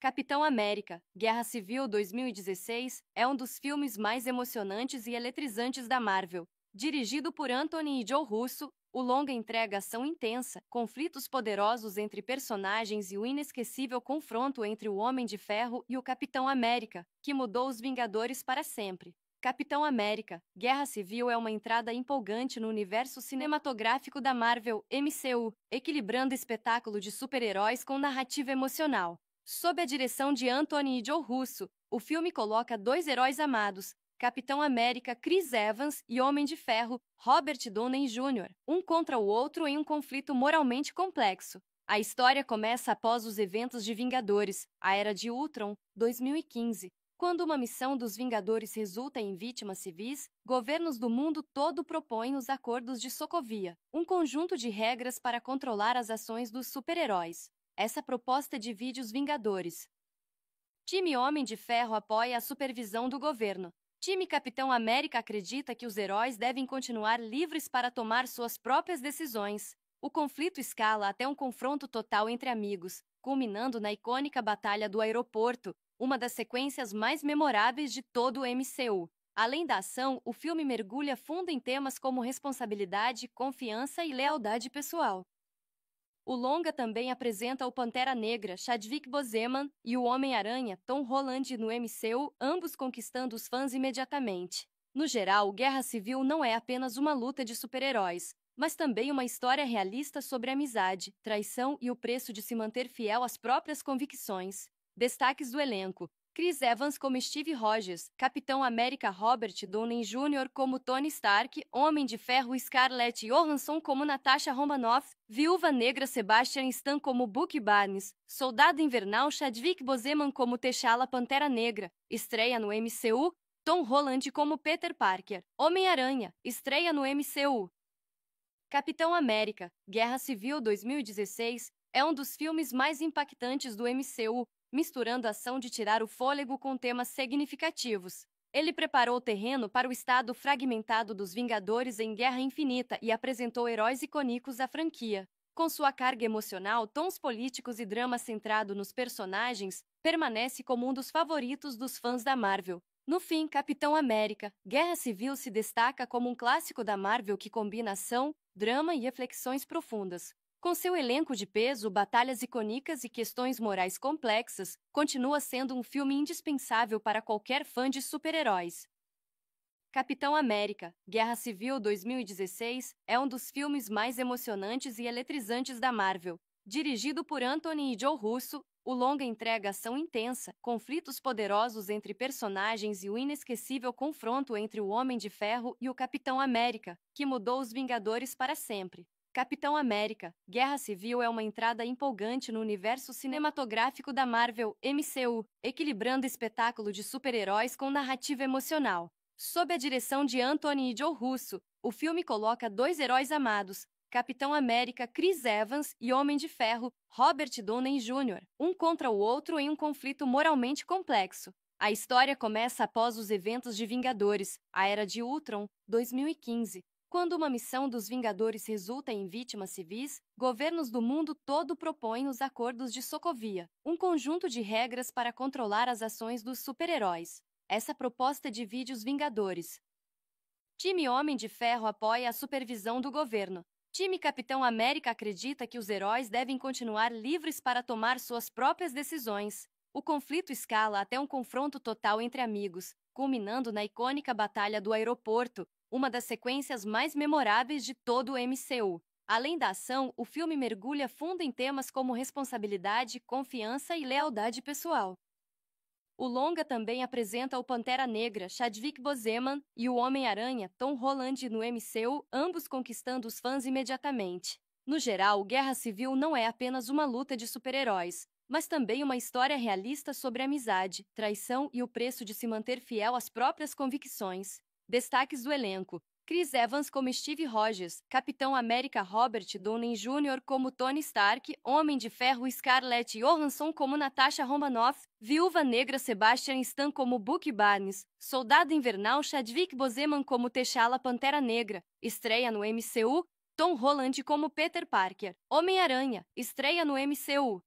Capitão América, Guerra Civil 2016 é um dos filmes mais emocionantes e eletrizantes da Marvel. Dirigido por Anthony e Joe Russo, o longa entrega ação intensa, conflitos poderosos entre personagens e o inesquecível confronto entre o Homem de Ferro e o Capitão América, que mudou os Vingadores para sempre. Capitão América, Guerra Civil é uma entrada empolgante no universo cinematográfico da Marvel, MCU, equilibrando espetáculo de super-heróis com narrativa emocional. Sob a direção de Anthony e Joe Russo, o filme coloca dois heróis amados, Capitão América Chris Evans e Homem de Ferro Robert Downey Jr., um contra o outro em um conflito moralmente complexo. A história começa após os eventos de Vingadores, a Era de Ultron, 2015. Quando uma missão dos Vingadores resulta em vítimas civis, governos do mundo todo propõem os Acordos de Sokovia, um conjunto de regras para controlar as ações dos super-heróis. Essa proposta divide os Vingadores. Time Homem de Ferro apoia a supervisão do governo. Time Capitão América acredita que os heróis devem continuar livres para tomar suas próprias decisões. O conflito escala até um confronto total entre amigos, culminando na icônica Batalha do Aeroporto, uma das sequências mais memoráveis de todo o MCU. Além da ação, o filme mergulha fundo em temas como responsabilidade, confiança e lealdade pessoal. O longa também apresenta o Pantera Negra, Chadwick Boseman, e o Homem-Aranha, Tom Holland no MCU, ambos conquistando os fãs imediatamente. No geral, Guerra Civil não é apenas uma luta de super-heróis, mas também uma história realista sobre amizade, traição e o preço de se manter fiel às próprias convicções. Destaques do elenco: Chris Evans como Steve Rogers, Capitão América Robert Downey Jr. como Tony Stark, Homem de Ferro Scarlett Johansson como Natasha Romanoff, Viúva Negra Sebastian Stan como Bucky Barnes, Soldado Invernal Chadwick Boseman como T'Challa Pantera Negra, estreia no MCU, Tom Holland como Peter Parker, Homem-Aranha, estreia no MCU. Capitão América, Guerra Civil 2016 é um dos filmes mais impactantes do MCU, misturando ação de tirar o fôlego com temas significativos. Ele preparou o terreno para o estado fragmentado dos Vingadores em Guerra Infinita e apresentou heróis icônicos à franquia. Com sua carga emocional, tons políticos e drama centrado nos personagens, permanece como um dos favoritos dos fãs da Marvel. No fim, Capitão América, Guerra Civil se destaca como um clássico da Marvel que combina ação, drama e reflexões profundas. Com seu elenco de peso, batalhas icônicas e questões morais complexas, continua sendo um filme indispensável para qualquer fã de super-heróis. Capitão América, Guerra Civil 2016 é um dos filmes mais emocionantes e eletrizantes da Marvel. Dirigido por Anthony e Joe Russo, o longa entrega ação intensa, conflitos poderosos entre personagens e o inesquecível confronto entre o Homem de Ferro e o Capitão América, que mudou os Vingadores para sempre. Capitão América, Guerra Civil é uma entrada empolgante no universo cinematográfico da Marvel, MCU, equilibrando espetáculo de super-heróis com narrativa emocional. Sob a direção de Anthony e Joe Russo, o filme coloca dois heróis amados, Capitão América Chris Evans e Homem de Ferro Robert Downey Jr., um contra o outro em um conflito moralmente complexo. A história começa após os eventos de Vingadores, a Era de Ultron, 2015. Quando uma missão dos Vingadores resulta em vítimas civis, governos do mundo todo propõem os Acordos de Sokovia, um conjunto de regras para controlar as ações dos super-heróis. Essa proposta divide os Vingadores. Time Homem de Ferro apoia a supervisão do governo. Time Capitão América acredita que os heróis devem continuar livres para tomar suas próprias decisões. O conflito escala até um confronto total entre amigos, culminando na icônica Batalha do Aeroporto, uma das sequências mais memoráveis de todo o MCU. Além da ação, o filme mergulha fundo em temas como responsabilidade, confiança e lealdade pessoal. O longa também apresenta o Pantera Negra, Chadwick Boseman, e o Homem-Aranha, Tom Holland no MCU, ambos conquistando os fãs imediatamente. No geral, Guerra Civil não é apenas uma luta de super-heróis, mas também uma história realista sobre amizade, traição e o preço de se manter fiel às próprias convicções. Destaques do elenco: Chris Evans como Steve Rogers, Capitão América Robert Downey Jr. como Tony Stark, Homem de Ferro Scarlett Johansson como Natasha Romanoff, Viúva Negra Sebastian Stan como Bucky Barnes, Soldado Invernal Chadwick Boseman como T'Challa Pantera Negra, estreia no MCU, Tom Holland como Peter Parker, Homem-Aranha, estreia no MCU.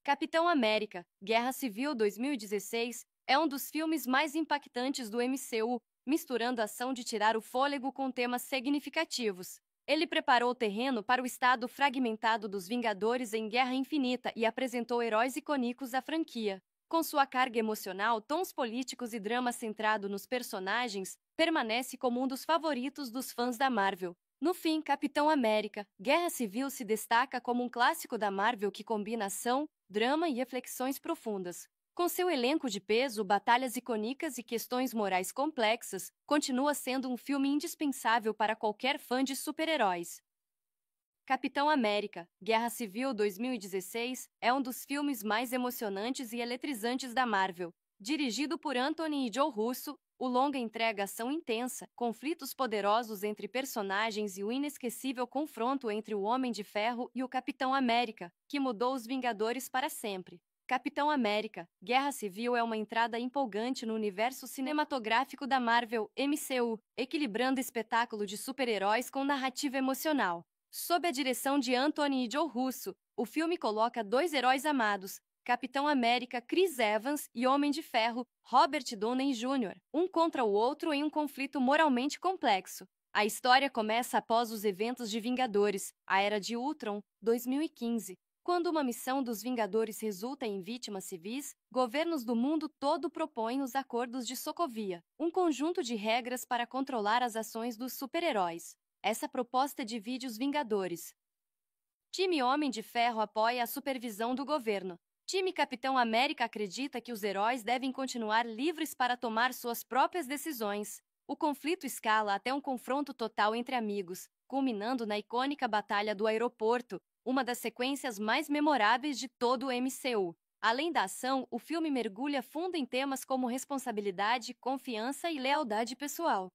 Capitão América, Guerra Civil 2016, é um dos filmes mais impactantes do MCU, misturando ação de tirar o fôlego com temas significativos. Ele preparou o terreno para o estado fragmentado dos Vingadores em Guerra Infinita e apresentou heróis icônicos à franquia. Com sua carga emocional, tons políticos e drama centrado nos personagens, permanece como um dos favoritos dos fãs da Marvel. No fim, Capitão América, Guerra Civil se destaca como um clássico da Marvel que combina ação, drama e reflexões profundas. Com seu elenco de peso, batalhas icônicas e questões morais complexas, continua sendo um filme indispensável para qualquer fã de super-heróis. Capitão América, Guerra Civil 2016, é um dos filmes mais emocionantes e eletrizantes da Marvel. Dirigido por Anthony e Joe Russo, o longa entrega ação intensa, conflitos poderosos entre personagens e o inesquecível confronto entre o Homem de Ferro e o Capitão América, que mudou os Vingadores para sempre. Capitão América, Guerra Civil é uma entrada empolgante no universo cinematográfico da Marvel, MCU, equilibrando espetáculo de super-heróis com narrativa emocional. Sob a direção de Anthony e Joe Russo, o filme coloca dois heróis amados, Capitão América Chris Evans e Homem de Ferro Robert Downey Jr., um contra o outro em um conflito moralmente complexo. A história começa após os eventos de Vingadores, a Era de Ultron, 2015. Quando uma missão dos Vingadores resulta em vítimas civis, governos do mundo todo propõem os Acordos de Sokovia, um conjunto de regras para controlar as ações dos super-heróis. Essa proposta divide os Vingadores. Time Homem de Ferro apoia a supervisão do governo. Time Capitão América acredita que os heróis devem continuar livres para tomar suas próprias decisões. O conflito escala até um confronto total entre amigos, culminando na icônica Batalha do Aeroporto, uma das sequências mais memoráveis de todo o MCU. Além da ação, o filme mergulha fundo em temas como responsabilidade, confiança e lealdade pessoal.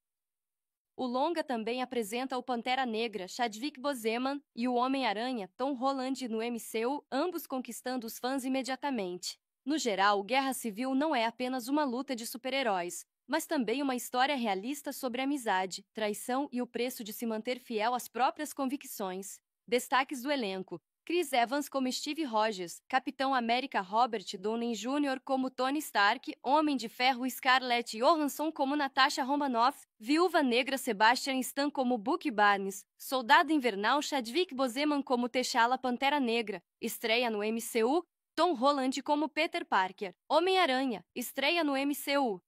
O longa também apresenta o Pantera Negra, Chadwick Boseman, e o Homem-Aranha, Tom Holland, no MCU, ambos conquistando os fãs imediatamente. No geral, Guerra Civil não é apenas uma luta de super-heróis, mas também uma história realista sobre amizade, traição e o preço de se manter fiel às próprias convicções. Destaques do elenco: Chris Evans como Steve Rogers, Capitão América Robert Downey Jr. como Tony Stark, Homem de Ferro Scarlett Johansson como Natasha Romanoff, Viúva Negra Sebastian Stan como Bucky Barnes, Soldado Invernal Chadwick Boseman como T'Challa Pantera Negra, estreia no MCU, Tom Holland como Peter Parker, Homem-Aranha, estreia no MCU.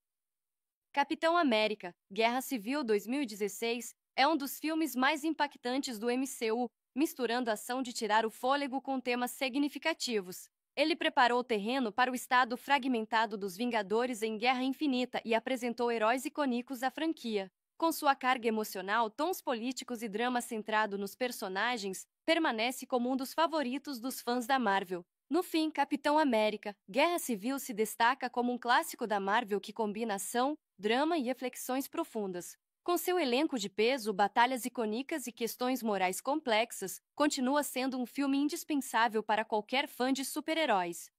Capitão América, Guerra Civil 2016, é um dos filmes mais impactantes do MCU, misturando a ação de tirar o fôlego com temas significativos. Ele preparou o terreno para o estado fragmentado dos Vingadores em Guerra Infinita e apresentou heróis icônicos à franquia. Com sua carga emocional, tons políticos e drama centrado nos personagens, permanece como um dos favoritos dos fãs da Marvel. No fim, Capitão América, Guerra Civil se destaca como um clássico da Marvel que combina ação, drama e reflexões profundas. Com seu elenco de peso, batalhas icônicas e questões morais complexas, continua sendo um filme indispensável para qualquer fã de super-heróis.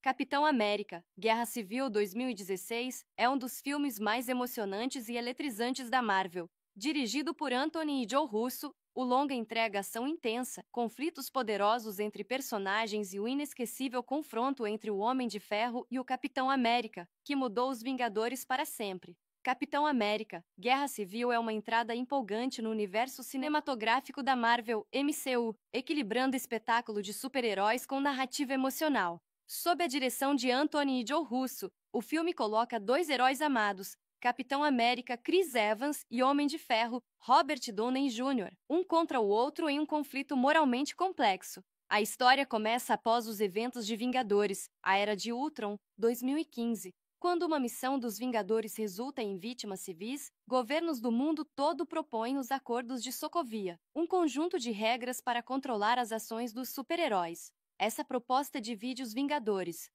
Capitão América, Guerra Civil 2016, é um dos filmes mais emocionantes e eletrizantes da Marvel. Dirigido por Anthony e Joe Russo, o longa entrega ação intensa, conflitos poderosos entre personagens e o inesquecível confronto entre o Homem de Ferro e o Capitão América, que mudou os Vingadores para sempre. Capitão América, Guerra Civil é uma entrada empolgante no universo cinematográfico da Marvel, MCU, equilibrando espetáculo de super-heróis com narrativa emocional. Sob a direção de Anthony e Joe Russo, o filme coloca dois heróis amados, Capitão América Chris Evans e Homem de Ferro Robert Downey Jr., um contra o outro em um conflito moralmente complexo. A história começa após os eventos de Vingadores, a Era de Ultron, 2015. Quando uma missão dos Vingadores resulta em vítimas civis, governos do mundo todo propõem os Acordos de Sokovia, um conjunto de regras para controlar as ações dos super-heróis. Essa proposta divide os Vingadores.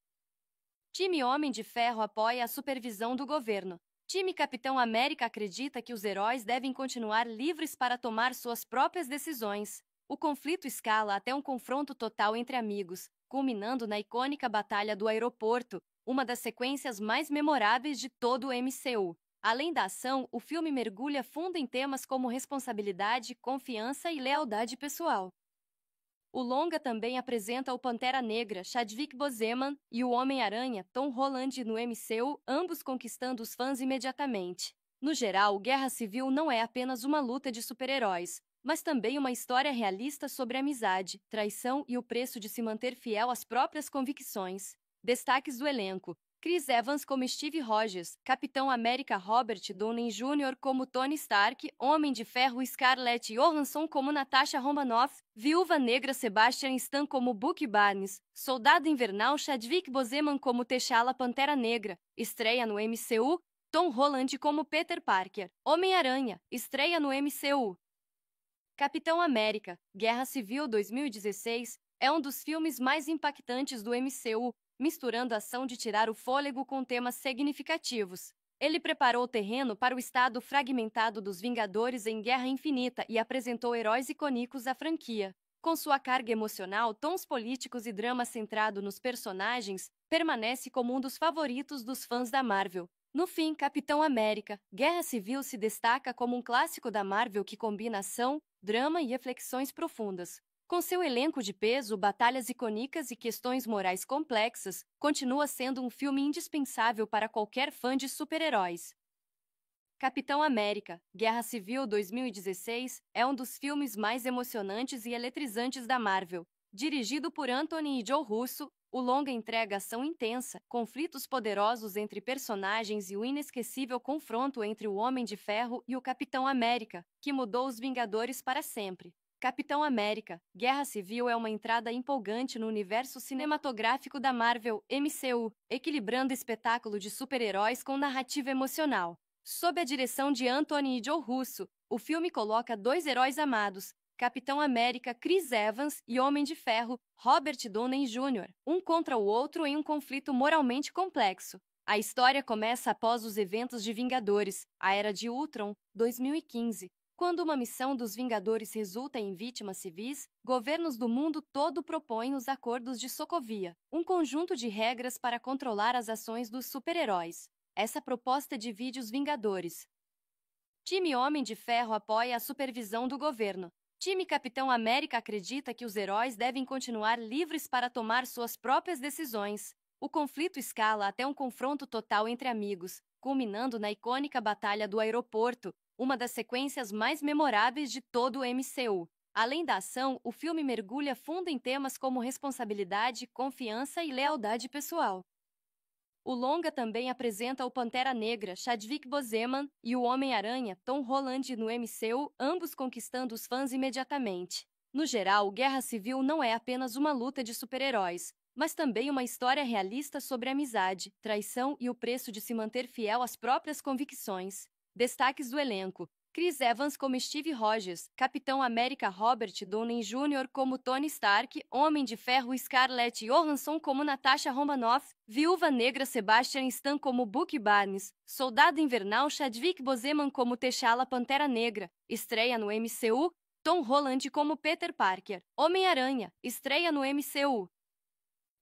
Time Homem de Ferro apoia a supervisão do governo. Time Capitão América acredita que os heróis devem continuar livres para tomar suas próprias decisões. O conflito escala até um confronto total entre amigos, culminando na icônica Batalha do Aeroporto, uma das sequências mais memoráveis de todo o MCU. Além da ação, o filme mergulha fundo em temas como responsabilidade, confiança e lealdade pessoal. O longa também apresenta o Pantera Negra, Chadwick Boseman, e o Homem-Aranha, Tom Holland, no MCU, ambos conquistando os fãs imediatamente. No geral, Guerra Civil não é apenas uma luta de super-heróis, mas também uma história realista sobre amizade, traição e o preço de se manter fiel às próprias convicções. Destaques do elenco: Chris Evans como Steve Rogers, Capitão América Robert Downey Jr. como Tony Stark, Homem de Ferro Scarlett Johansson como Natasha Romanoff, Viúva Negra Sebastian Stan como Bucky Barnes, Soldado Invernal Chadwick Boseman como T'Challa Pantera Negra, estreia no MCU, Tom Holland como Peter Parker, Homem-Aranha, estreia no MCU. Capitão América, Guerra Civil 2016, é um dos filmes mais impactantes do MCU, misturando a ação de tirar o fôlego com temas significativos. Ele preparou o terreno para o estado fragmentado dos Vingadores em Guerra Infinita e apresentou heróis icônicos à franquia. Com sua carga emocional, tons políticos e drama centrado nos personagens, permanece como um dos favoritos dos fãs da Marvel. No fim, Capitão América, Guerra Civil se destaca como um clássico da Marvel que combina ação, drama e reflexões profundas. Com seu elenco de peso, batalhas icônicas e questões morais complexas, continua sendo um filme indispensável para qualquer fã de super-heróis. Capitão América, Guerra Civil 2016, é um dos filmes mais emocionantes e eletrizantes da Marvel. Dirigido por Anthony e Joe Russo, o longa entrega ação intensa, conflitos poderosos entre personagens e o inesquecível confronto entre o Homem de Ferro e o Capitão América, que mudou os Vingadores para sempre. Capitão América, Guerra Civil é uma entrada empolgante no universo cinematográfico da Marvel, MCU, equilibrando espetáculo de super-heróis com narrativa emocional. Sob a direção de Anthony e Joe Russo, o filme coloca dois heróis amados, Capitão América Chris Evans e Homem de Ferro Robert Downey Jr., um contra o outro em um conflito moralmente complexo. A história começa após os eventos de Vingadores, a Era de Ultron, 2015. Quando uma missão dos Vingadores resulta em vítimas civis, governos do mundo todo propõem os Acordos de Sokovia, um conjunto de regras para controlar as ações dos super-heróis. Essa proposta divide os Vingadores. Time Homem de Ferro apoia a supervisão do governo. Time Capitão América acredita que os heróis devem continuar livres para tomar suas próprias decisões. O conflito escala até um confronto total entre amigos, culminando na icônica Batalha do Aeroporto, uma das sequências mais memoráveis de todo o MCU. Além da ação, o filme mergulha fundo em temas como responsabilidade, confiança e lealdade pessoal. O longa também apresenta o Pantera Negra, Chadwick Boseman, e o Homem-Aranha, Tom Holland, no MCU, ambos conquistando os fãs imediatamente. No geral, Guerra Civil não é apenas uma luta de super-heróis, mas também uma história realista sobre amizade, traição e o preço de se manter fiel às próprias convicções. Destaques do elenco: Chris Evans como Steve Rogers, Capitão América Robert Downey Jr. como Tony Stark, Homem de Ferro Scarlett Johansson como Natasha Romanoff, Viúva Negra Sebastian Stan como Bucky Barnes, Soldado Invernal Chadwick Boseman como T'Challa Pantera Negra, estreia no MCU, Tom Holland como Peter Parker, Homem-Aranha, estreia no MCU.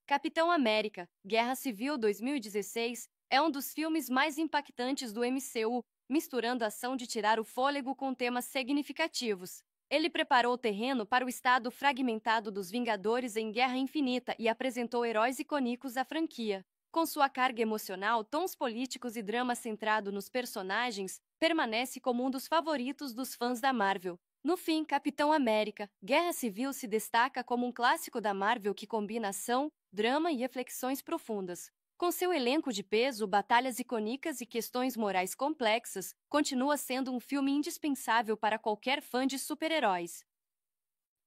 Capitão América, Guerra Civil 2016, é um dos filmes mais impactantes do MCU, misturando a ação de tirar o fôlego com temas significativos. Ele preparou o terreno para o estado fragmentado dos Vingadores em Guerra Infinita e apresentou heróis icônicos à franquia. Com sua carga emocional, tons políticos e drama centrado nos personagens, permanece como um dos favoritos dos fãs da Marvel. No fim, Capitão América, Guerra Civil se destaca como um clássico da Marvel que combina ação, drama e reflexões profundas. Com seu elenco de peso, batalhas icônicas e questões morais complexas, continua sendo um filme indispensável para qualquer fã de super-heróis.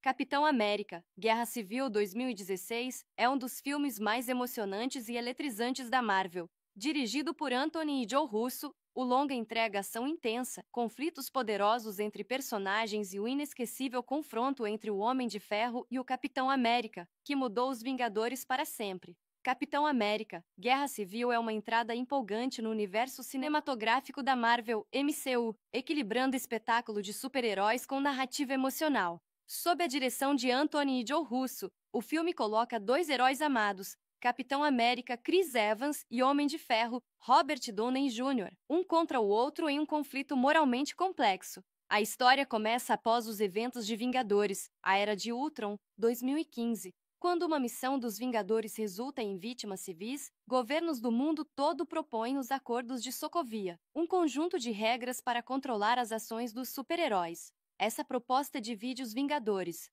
Capitão América, Guerra Civil 2016, é um dos filmes mais emocionantes e eletrizantes da Marvel. Dirigido por Anthony e Joe Russo, o longa entrega ação intensa, conflitos poderosos entre personagens e o inesquecível confronto entre o Homem de Ferro e o Capitão América, que mudou os Vingadores para sempre. Capitão América, Guerra Civil é uma entrada empolgante no universo cinematográfico da Marvel, MCU, equilibrando espetáculo de super-heróis com narrativa emocional. Sob a direção de Anthony e Joe Russo, o filme coloca dois heróis amados, Capitão América Chris Evans e Homem de Ferro Robert Downey Jr., um contra o outro em um conflito moralmente complexo. A história começa após os eventos de Vingadores, a Era de Ultron, 2015. Quando uma missão dos Vingadores resulta em vítimas civis, governos do mundo todo propõem os Acordos de Sokovia, um conjunto de regras para controlar as ações dos super-heróis. Essa proposta divide os Vingadores.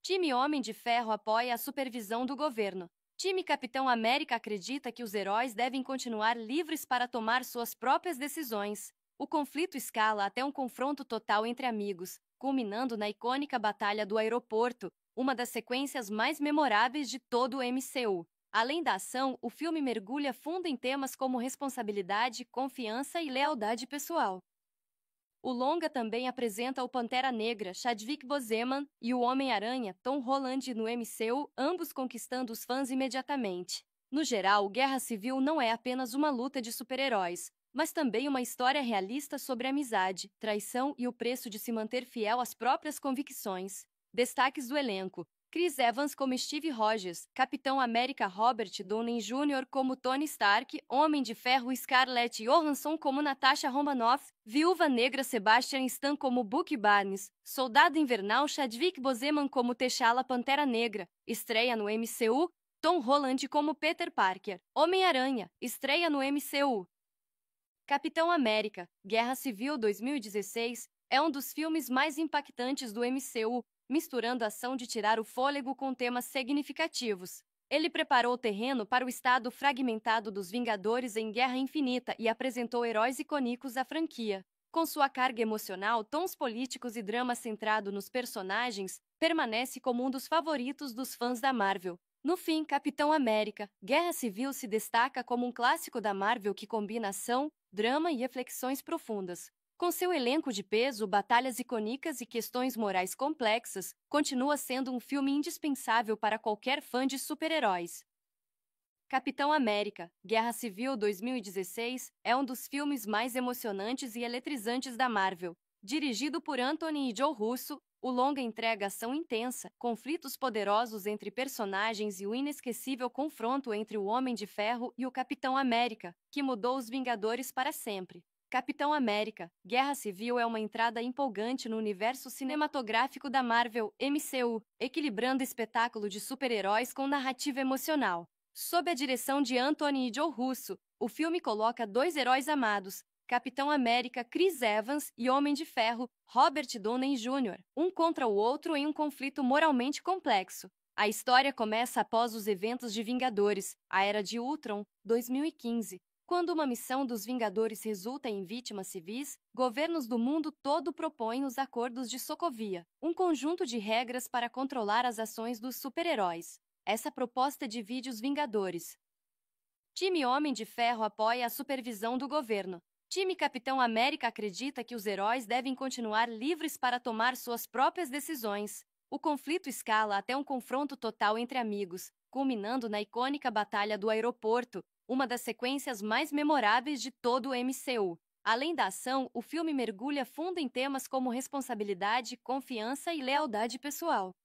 Time Homem de Ferro apoia a supervisão do governo. Time Capitão América acredita que os heróis devem continuar livres para tomar suas próprias decisões. O conflito escala até um confronto total entre amigos, culminando na icônica Batalha do Aeroporto, uma das sequências mais memoráveis de todo o MCU. Além da ação, o filme mergulha fundo em temas como responsabilidade, confiança e lealdade pessoal. O longa também apresenta o Pantera Negra, Chadwick Boseman, e o Homem-Aranha, Tom Holland no MCU, ambos conquistando os fãs imediatamente. No geral, Guerra Civil não é apenas uma luta de super-heróis, mas também uma história realista sobre amizade, traição e o preço de se manter fiel às próprias convicções. Destaques do elenco: Chris Evans como Steve Rogers, Capitão América Robert Downey Jr. como Tony Stark, Homem de Ferro Scarlett Johansson como Natasha Romanoff, Viúva Negra Sebastian Stan como Bucky Barnes, Soldado Invernal Chadwick Boseman como T'Challa Pantera Negra, estreia no MCU, Tom Holland como Peter Parker, Homem-Aranha, estreia no MCU. Capitão América, Guerra Civil 2016, é um dos filmes mais impactantes do MCU, misturando a ação de tirar o fôlego com temas significativos. Ele preparou o terreno para o estado fragmentado dos Vingadores em Guerra Infinita e apresentou heróis icônicos à franquia. Com sua carga emocional, tons políticos e drama centrado nos personagens, permanece como um dos favoritos dos fãs da Marvel. No fim, Capitão América, Guerra Civil se destaca como um clássico da Marvel que combina ação, drama e reflexões profundas. Com seu elenco de peso, batalhas icônicas e questões morais complexas, continua sendo um filme indispensável para qualquer fã de super-heróis. Capitão América, Guerra Civil 2016, é um dos filmes mais emocionantes e eletrizantes da Marvel. Dirigido por Anthony e Joe Russo, o longa entrega ação intensa, conflitos poderosos entre personagens e o inesquecível confronto entre o Homem de Ferro e o Capitão América, que mudou os Vingadores para sempre. Capitão América, Guerra Civil é uma entrada empolgante no universo cinematográfico da Marvel, MCU, equilibrando espetáculo de super-heróis com narrativa emocional. Sob a direção de Anthony e Joe Russo, o filme coloca dois heróis amados, Capitão América Chris Evans e Homem de Ferro Robert Downey Jr., um contra o outro em um conflito moralmente complexo. A história começa após os eventos de Vingadores, a Era de Ultron, 2015. Quando uma missão dos Vingadores resulta em vítimas civis, governos do mundo todo propõem os Acordos de Sokovia, um conjunto de regras para controlar as ações dos super-heróis. Essa proposta divide os Vingadores. Time Homem de Ferro apoia a supervisão do governo. Time Capitão América acredita que os heróis devem continuar livres para tomar suas próprias decisões. O conflito escala até um confronto total entre amigos, culminando na icônica Batalha do Aeroporto, uma das sequências mais memoráveis de todo o MCU. Além da ação, o filme mergulha fundo em temas como responsabilidade, confiança e lealdade pessoal.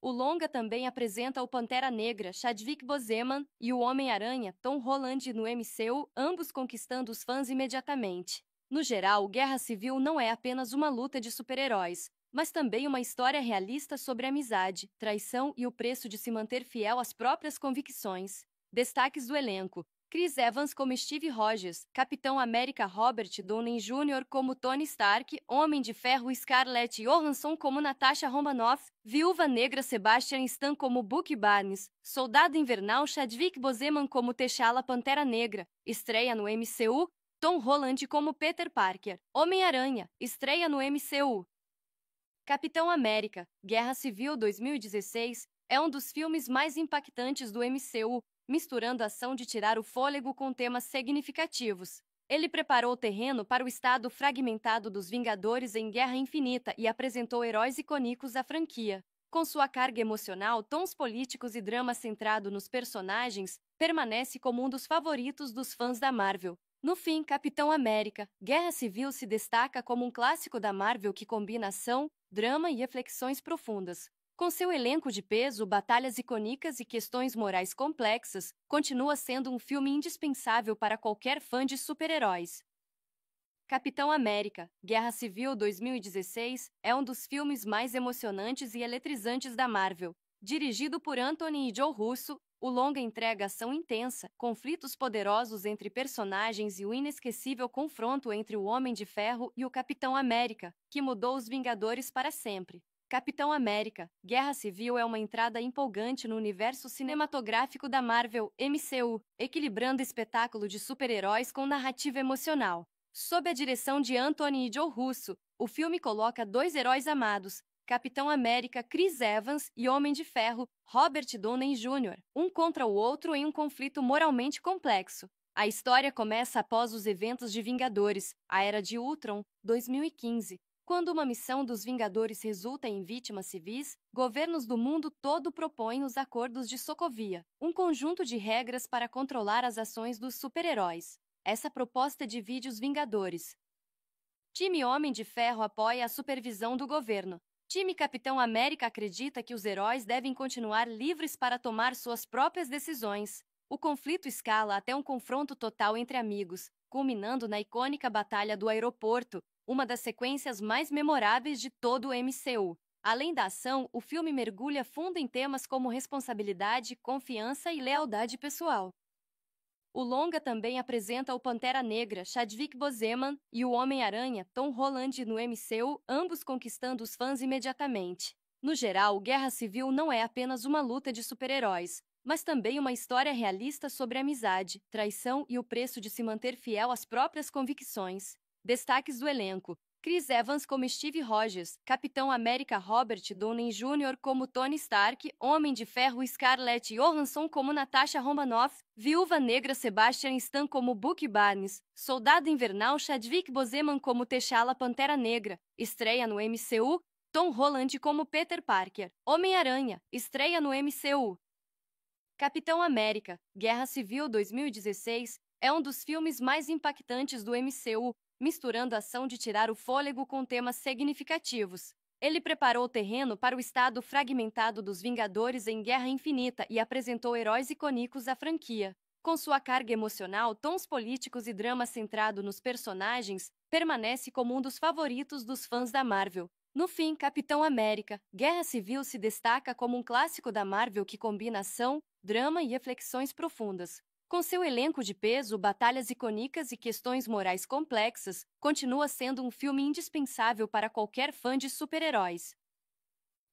O longa também apresenta o Pantera Negra, Chadwick Boseman, e o Homem-Aranha, Tom Holland no MCU, ambos conquistando os fãs imediatamente. No geral, Guerra Civil não é apenas uma luta de super-heróis, mas também uma história realista sobre amizade, traição e o preço de se manter fiel às próprias convicções. Destaques do elenco: Chris Evans como Steve Rogers, Capitão América Robert Downey Jr. como Tony Stark, Homem de Ferro Scarlett Johansson como Natasha Romanoff, Viúva Negra Sebastian Stan como Bucky Barnes, Soldado Invernal Chadwick Boseman como T'Challa Pantera Negra, estreia no MCU, Tom Holland como Peter Parker, Homem-Aranha, estreia no MCU. Capitão América, Guerra Civil 2016, é um dos filmes mais impactantes do MCU, misturando a ação de tirar o fôlego com temas significativos. Ele preparou o terreno para o estado fragmentado dos Vingadores em Guerra Infinita e apresentou heróis icônicos à franquia. Com sua carga emocional, tons políticos e drama centrado nos personagens, permanece como um dos favoritos dos fãs da Marvel. No fim, Capitão América, Guerra Civil se destaca como um clássico da Marvel que combina ação, drama e reflexões profundas. Com seu elenco de peso, batalhas icônicas e questões morais complexas, continua sendo um filme indispensável para qualquer fã de super-heróis. Capitão América, Guerra Civil 2016 é um dos filmes mais emocionantes e eletrizantes da Marvel. Dirigido por Anthony e Joe Russo, o longa entrega ação intensa, conflitos poderosos entre personagens e o inesquecível confronto entre o Homem de Ferro e o Capitão América, que mudou os Vingadores para sempre. Capitão América, Guerra Civil é uma entrada empolgante no universo cinematográfico da Marvel, MCU, equilibrando espetáculo de super-heróis com narrativa emocional. Sob a direção de Anthony e Joe Russo, o filme coloca dois heróis amados, Capitão América Chris Evans e Homem de Ferro Robert Downey Jr., um contra o outro em um conflito moralmente complexo. A história começa após os eventos de Vingadores, a Era de Ultron, 2015. Quando uma missão dos Vingadores resulta em vítimas civis, governos do mundo todo propõem os Acordos de Sokovia, um conjunto de regras para controlar as ações dos super-heróis. Essa proposta divide os Vingadores. Time Homem de Ferro apoia a supervisão do governo. Time Capitão América acredita que os heróis devem continuar livres para tomar suas próprias decisões. O conflito escala até um confronto total entre amigos, culminando na icônica Batalha do Aeroporto, uma das sequências mais memoráveis de todo o MCU. Além da ação, o filme mergulha fundo em temas como responsabilidade, confiança e lealdade pessoal. O longa também apresenta o Pantera Negra, Chadwick Boseman, e o Homem-Aranha, Tom Holland, no MCU, ambos conquistando os fãs imediatamente. No geral, Guerra Civil não é apenas uma luta de super-heróis, mas também uma história realista sobre amizade, traição e o preço de se manter fiel às próprias convicções. Destaques do elenco: Chris Evans como Steve Rogers, Capitão América Robert Downey Jr. como Tony Stark, Homem de Ferro Scarlett Johansson como Natasha Romanoff, Viúva Negra Sebastian Stan como Bucky Barnes, Soldado Invernal Chadwick Boseman como T'Challa Pantera Negra, estreia no MCU, Tom Holland como Peter Parker, Homem-Aranha, estreia no MCU. Capitão América, Guerra Civil 2016 é um dos filmes mais impactantes do MCU, misturando a ação de tirar o fôlego com temas significativos. Ele preparou o terreno para o estado fragmentado dos Vingadores em Guerra Infinita e apresentou heróis icônicos à franquia. Com sua carga emocional, tons políticos e drama centrado nos personagens, permanece como um dos favoritos dos fãs da Marvel. No fim, Capitão América, Guerra Civil se destaca como um clássico da Marvel que combina ação, drama e reflexões profundas. Com seu elenco de peso, batalhas icônicas e questões morais complexas, continua sendo um filme indispensável para qualquer fã de super-heróis.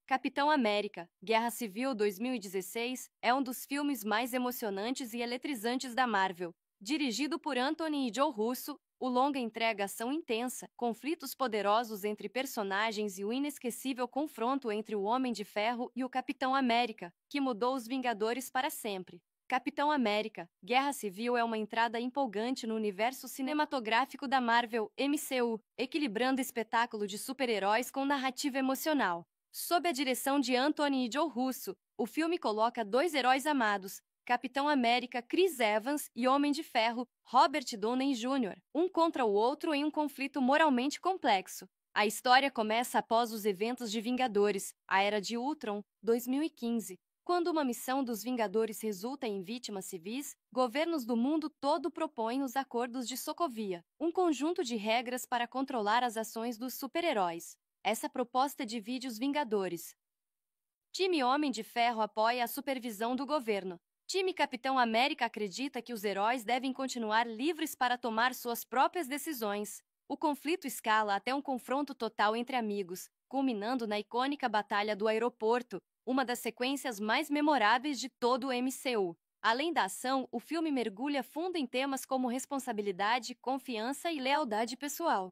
Capitão América, Guerra Civil 2016 é um dos filmes mais emocionantes e eletrizantes da Marvel. Dirigido por Anthony e Joe Russo, o longa entrega ação intensa, conflitos poderosos entre personagens e o inesquecível confronto entre o Homem de Ferro e o Capitão América, que mudou os Vingadores para sempre. Capitão América, Guerra Civil é uma entrada empolgante no universo cinematográfico da Marvel, MCU, equilibrando espetáculo de super-heróis com narrativa emocional. Sob a direção de Anthony e Joe Russo, o filme coloca dois heróis amados, Capitão América Chris Evans e Homem de Ferro Robert Downey Jr., um contra o outro em um conflito moralmente complexo. A história começa após os eventos de Vingadores, a Era de Ultron, 2015. Quando uma missão dos Vingadores resulta em vítimas civis, governos do mundo todo propõem os Acordos de Sokovia, um conjunto de regras para controlar as ações dos super-heróis. Essa proposta divide os Vingadores. Time Homem de Ferro apoia a supervisão do governo. Time Capitão América acredita que os heróis devem continuar livres para tomar suas próprias decisões. O conflito escala até um confronto total entre amigos, culminando na icônica Batalha do Aeroporto, uma das sequências mais memoráveis de todo o MCU. Além da ação, o filme mergulha fundo em temas como responsabilidade, confiança e lealdade pessoal.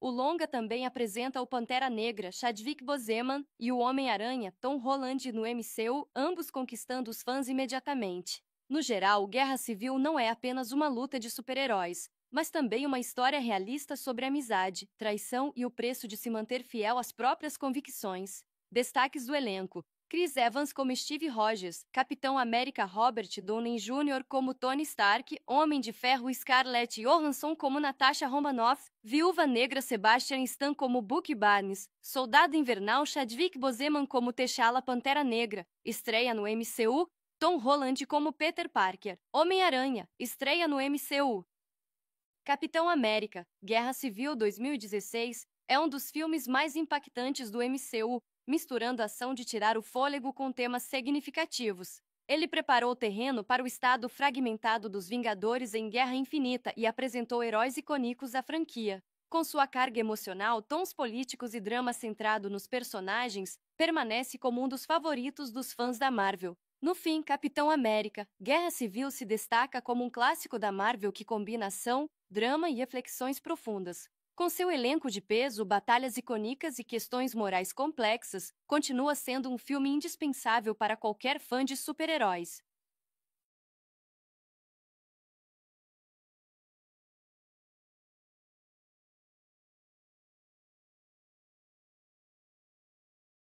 O longa também apresenta o Pantera Negra, Chadwick Boseman, e o Homem-Aranha, Tom Holland, no MCU, ambos conquistando os fãs imediatamente. No geral, Guerra Civil não é apenas uma luta de super-heróis, mas também uma história realista sobre amizade, traição e o preço de se manter fiel às próprias convicções. Destaques do elenco: Chris Evans como Steve Rogers, Capitão América Robert Downey Jr. como Tony Stark, Homem de Ferro Scarlett Johansson como Natasha Romanoff, Viúva Negra Sebastian Stan como Bucky Barnes, Soldado Invernal Chadwick Boseman como T'Challa Pantera Negra, estreia no MCU, Tom Holland como Peter Parker, Homem-Aranha, estreia no MCU. Capitão América, Guerra Civil 2016 é um dos filmes mais impactantes do MCU, misturando ação de tirar o fôlego com temas significativos. Ele preparou o terreno para o estado fragmentado dos Vingadores em Guerra Infinita e apresentou heróis icônicos da franquia. Com sua carga emocional, tons políticos e drama centrado nos personagens, permanece como um dos favoritos dos fãs da Marvel. No fim, Capitão América, Guerra Civil se destaca como um clássico da Marvel que combina ação, drama e reflexões profundas. Com seu elenco de peso, batalhas icônicas e questões morais complexas, continua sendo um filme indispensável para qualquer fã de super-heróis.